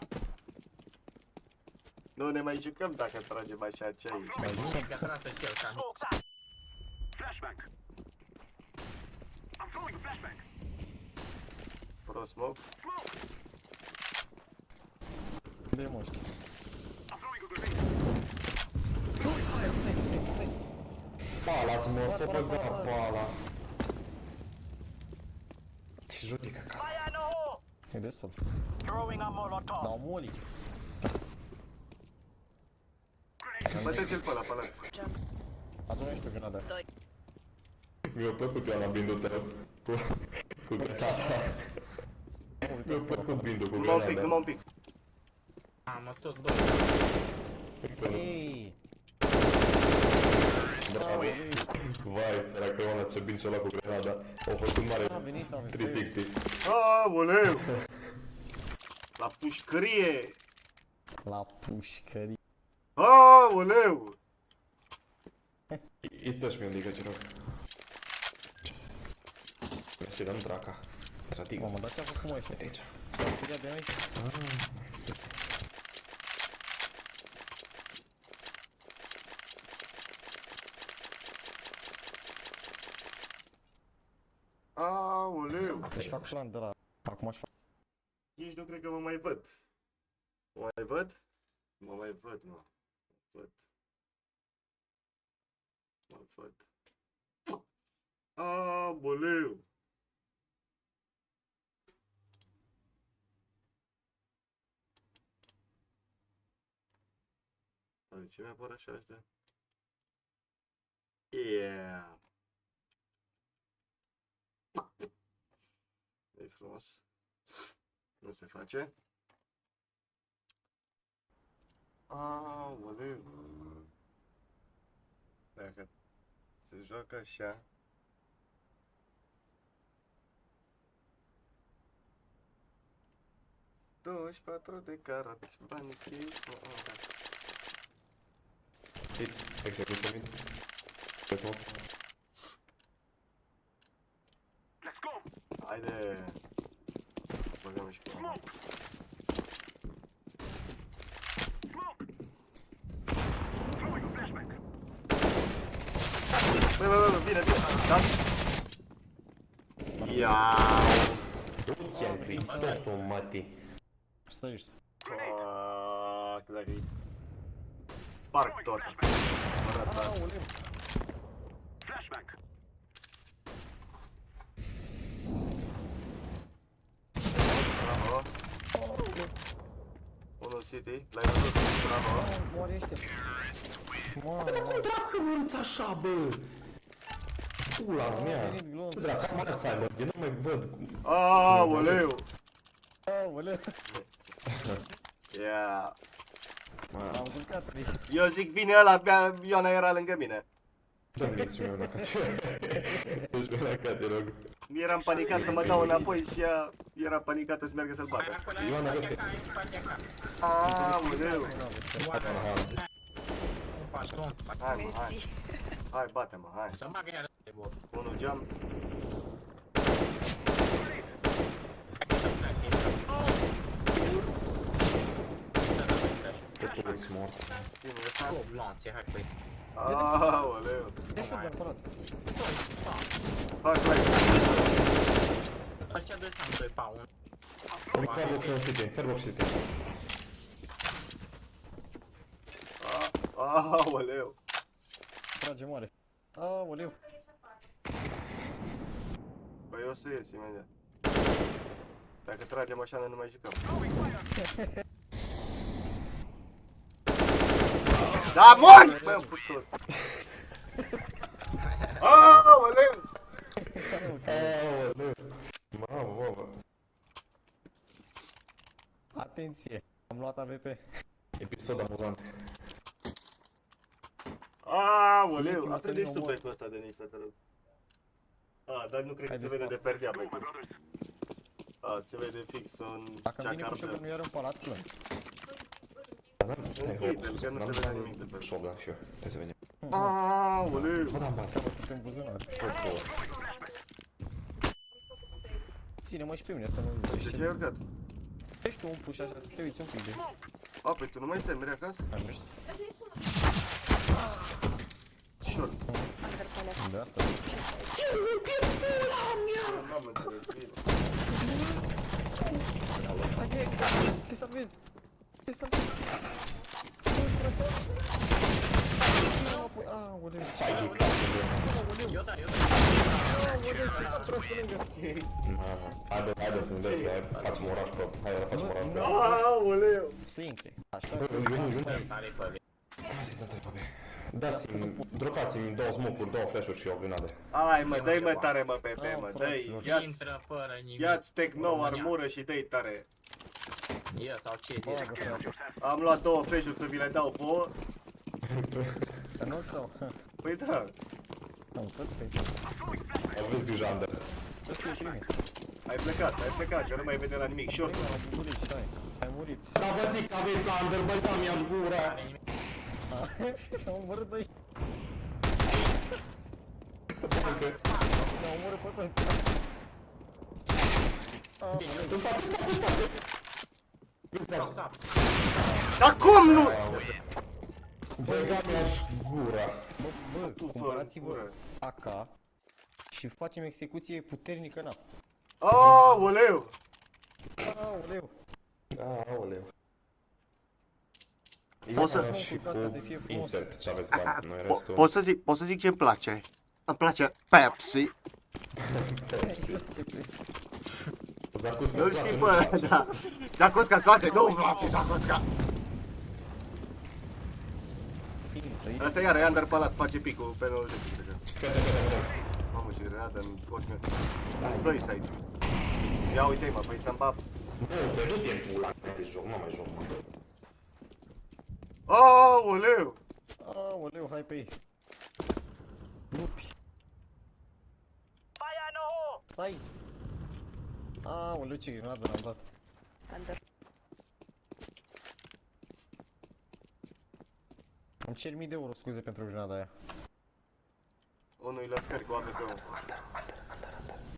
Nu ne mai jucăm dacă tragem așa, ce aici? Că trasă și el, ca nu. Pro smoke. Unde e moști? Palas, mă, s-a băgat Palas. Ce joc e cacat. E destul. Dau moli. Băteți-l pe ăla, pe ăla. Adună și pe grenada. Mi-a plăcut eu la bindul tău. Cu grenada. Mi-a plăcut bindul cu grenada. Numai un pic. Mamă, tot doi. Ei! Bravo. Vai, săracă Ioana, ce bind și-o lua cu grenada. Au făcut mare 360. Aoleu! La pușcărie! La pușcărie. Aoleu! Îi stă și mie un dică, ce rog. Mersi, dăm draca. Tratic. Mamă, dar ce-a făcut mă ăștia? Uite aici. S-a speriat de noi? Aoleu! Își fac plan de la... Acum aș fac... Nici nu cred că mă mai văd. Mă mai văd? Mă mai văd, mă. Văd. Mă văd. Aoleu! De ce mi-apar așa astea? Yeah! E frumos. Nu se face. Aoleu. Dacă se joacă așa. Doși, 4 de carat, bani chis, Știți, execuție mine. Pe smoke. Haide. Băgăm și pe ăla. Bă, bine, da? Ia. Du-ți-n Hristosul, mati. Stai ești. Că dacă-i... Parc tot. Aoleu. Bravo. Unul City, l-ai văzut? Bravo. Moare ăștia. Mamă, Dracu, nu-ți așa, bă! Pula mea! Ce dracu, mă ți-ai, mă, eu nu mai văd. Aoleu! aoleu. Yeah. Am culcat. Eu zic vine ăla, Iona era lângă mine. Dă-mi și mie una ca deci una ca te rog. Eram panicat să mă dau înapoi și ea era panicată să meargă să-l bată. Ioana, vezi că... Aoleu! Hai, mă, hai. Hai, bate-mă, hai. Să bagă iară de bot. Unul geam. Totul îți morți. Ține ăsta. O blanție, hai cu-i. Aoleu! Dă și-o de apărat. Fac like. Ăștia doi sunt 2 pa 1. Uite, fairbox și un city, fairbox și city. Aoleu! Trage moare. Aoleu. Păi o să ies imediat. Dacă tragem așa, noi nu mai jucăm. Da, mor! Băi, am putut. Aoleu! Aoleu! Mamă, mamă. Atenție, am luat AVP. Episod amuzant. Aoleu, Țineți-mă să aprinde-și nu tu mor. becul ăsta, Denisa, te rog. Dar nu cred că se Haideți, vede mă. de perdea becul. Se vede fix în Dacă îmi vine cu ceacardă. shotgun-ul iar în palat, plâng. Închide-l, că nu se vede nimic de pe Shotgun și eu. Hai să vedem. Aoleu! Bă, da, bate. În buzunar. Ține-mă și pe mine să nu De ce ai urcat? ești tu un push așa, să te uiți un pic de... A, păi tu nu mai stai mereu acasă? Am mers. Short. Under palace. De asta. N-am înțeles, bine. Haide, te salvezi! Te salvezi! Aoleu! Hai, de capul Eu da. Aoleu, ce prost pe lângă! Haide să ne dai să facem oraș pe... Hai, facem oraș pe... Aoleu! Slinke! Așa, Tare pe vie. Hai să-i dăm 3 pe B. Dați-mi, dropați-mi 2 smoke-uri, 2 flash-uri și o grenadă. Hai mă, dă-i mă tare mă pe pe mă, dă-i, Intră fără nimic. ia-ți techno armură și dă-i tare. Ia sau ce zici? Am luat 2 flash-uri să vi le dau vouă. Nu sau? Păi da. Am perfect. Aveți grijă, Ander. Să știu primit. Ai plecat, că nu mai vede la nimic. Short. Am murit, stai. Ai murit. Da, vă zic că aveți Ander, băi, da, mi-aș gura. Am omorât doi. Ne-am omorât pe toți. În spate, în spate, în spate. Dar cum nu? Băi, da, mi-aș gura. Bă, comparați-vă AK și facem execuție puternică în apă. Aoleu! Aoleu. Aoleu. Poți să... Și cu insert, ce aveți bani, noi restul... Pot să zic ce-mi place. Îmi place Pepsi. Zacusca Nu îți place, știi, nu-ți bă, place. da. Zacusca-ți place? Nu-mi place Zacusca. Asta iară, e under palat, face picul pe 90. Mamă, ce grenadă în coș meu. Dă-i side. Ia uite-i mă, păi să-mi bab. Nu, te du timpul ăla de joc, nu mai joc, mă. Aoleu! Aoleu, hai pe ei. Lupi. Stai. Aoleu, ce grenadă n-am dat. Under. Îmi cer 1000 de euro, scuze pentru grenada aia. Unul îi la scări cu AVP-ul.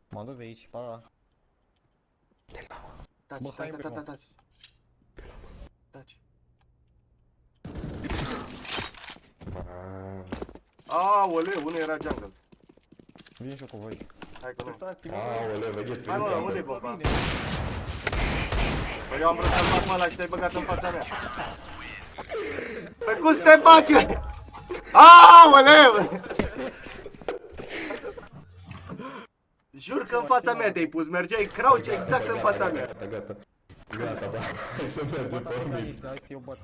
M-am dus de aici, pa. Taci, Bă, hai, taci, mă. taci. Taci. Aoleu, unul era jungle. Vin și eu cu voi. Hai că nu. Uitați-mă. Aoleu, vedeți, Hai mă, vedeți, unde-i Ander. bomba? Păi eu am vrut să-l fac mă ăla și te-ai băgat în fața mea. Păi cum să te faci? Aoleu! Jur că în fața mea te-ai pus, mergeai crouch exact în fața mea. Gata, gata. Gata, da. Hai să mergem pe mine. Hai să iau bat.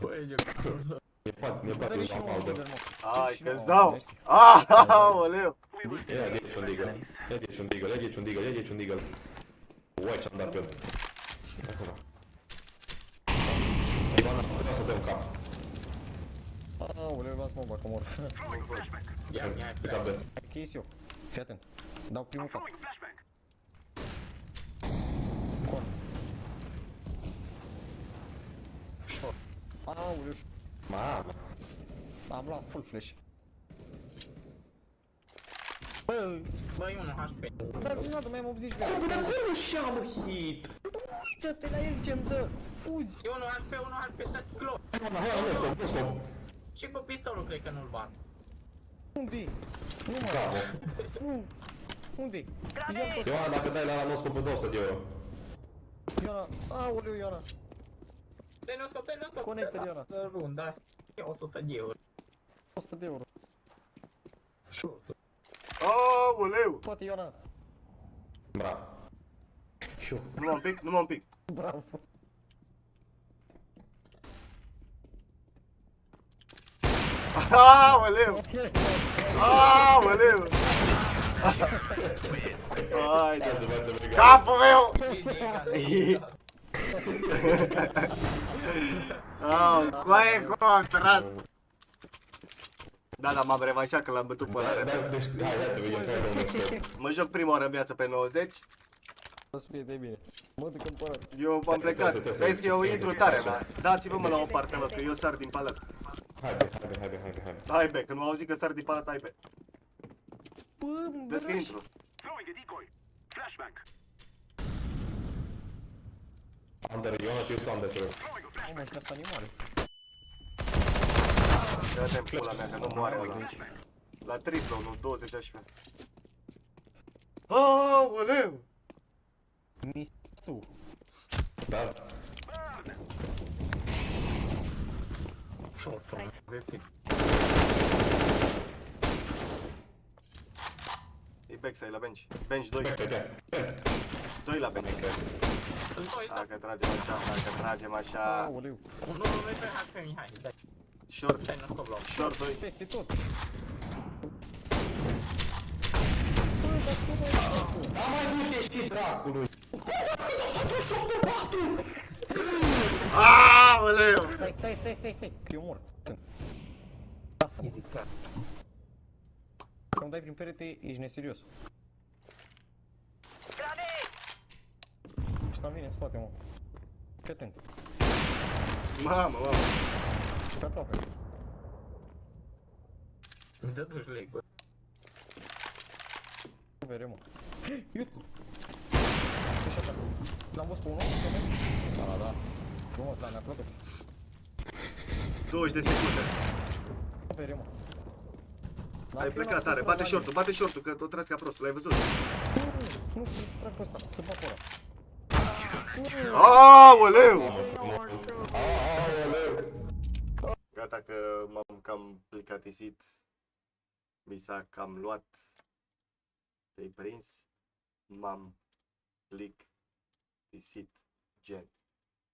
Ne poate Dă-mi la și nouă, Aldo. liber, mă. Hai Și că-ți nouă, dau. mersi. Aoleu! Ia de aici un deagle. Ia de aici un deagle, ia de aici un deagle, ia de aici un deagle. Uai, ce-am dat pe el. Acum. Ivana, vreau să dăm cap. Aoleu, lasă-mă, bă, că mor. Ia Cap de. Hai că ies eu. Fii atent. Dau primul cap. Con. Aoleu, Mamă. am luat full flash. Bă, Băi, 1 HP. dar nu mai am 80 de Bă, dar cum și am hit? Uită-te la el ce-mi dă. Fugi. E 1 HP, dă clop. Hai, nu stop. Și cu pistolul cred că nu-l bat. Unde-i? Nu mai Bravo. Nu. Unde-i? Ia-l pe ăsta. Ioana, dacă dai la nostru pe 200 de euro. Ioana. Aoleu, Ioana. Dai-ne scop. Conectă, Ioana. Să runda. E 100 de euro. 100 de euro. Aoleu! Poate, Ioana. Bravo. Și eu. Nu m-am pic, nu m-am pic. Bravo. Aoleu! Aoleu! Haide! Hai să facem egal. Capul meu! Coaie contrat! Da, m-am revanșat că l-am bătut pe ăla. Deci, hai să vedem care domnul. Mă joc prima oară în viață pe 90. O să fie de bine. Mă duc în părat. Eu m-am plecat. Vezi că eu intru tare, da? Dați-vă-mă la o parte, mă, că eu sar din palat. Haide. Hai be, când m-au auzit că sar din palat, hai be. Vezi că intru. Under, eu am pius under, cred. Ai mă, ăștia sunt animale. Dă-te-n pula mea, că nu moare ăla. La triplu, nu, 20 HP. Aoleu! Mistu. Da. Short from VP. E backside la bench. Bench 2. Backside, 2 la bench. Dacă tragem așa, Aoleu. Nu, hai pe Mihai, dai. Short, Stai, nu scop la short 2. Peste tot. Da, mai du-te și dracului! Aoleu! Stai, că eu mor. Asta, mă. Easy cat. Când dai prin perete, ești neserios. Ăsta vine în spate, mă. Fii atent. Mamă. Pe aproape. Dă duși leg, bă. Nu vede, mă. Iut! Ești așa. L-am văzut pe unul, da. Frumos, da, mi-a plăcut. 20 de secunde. Nu vede, mă. Ai plecat tare, bate short-ul, că o tragi ca prostul, l-ai văzut? Nu, să trag pe ăsta, să fac ăla. Aoleu! Gata că m-am cam plicatisit. Mi s-a cam luat. Te-ai prins? M-am plictisit. Gen.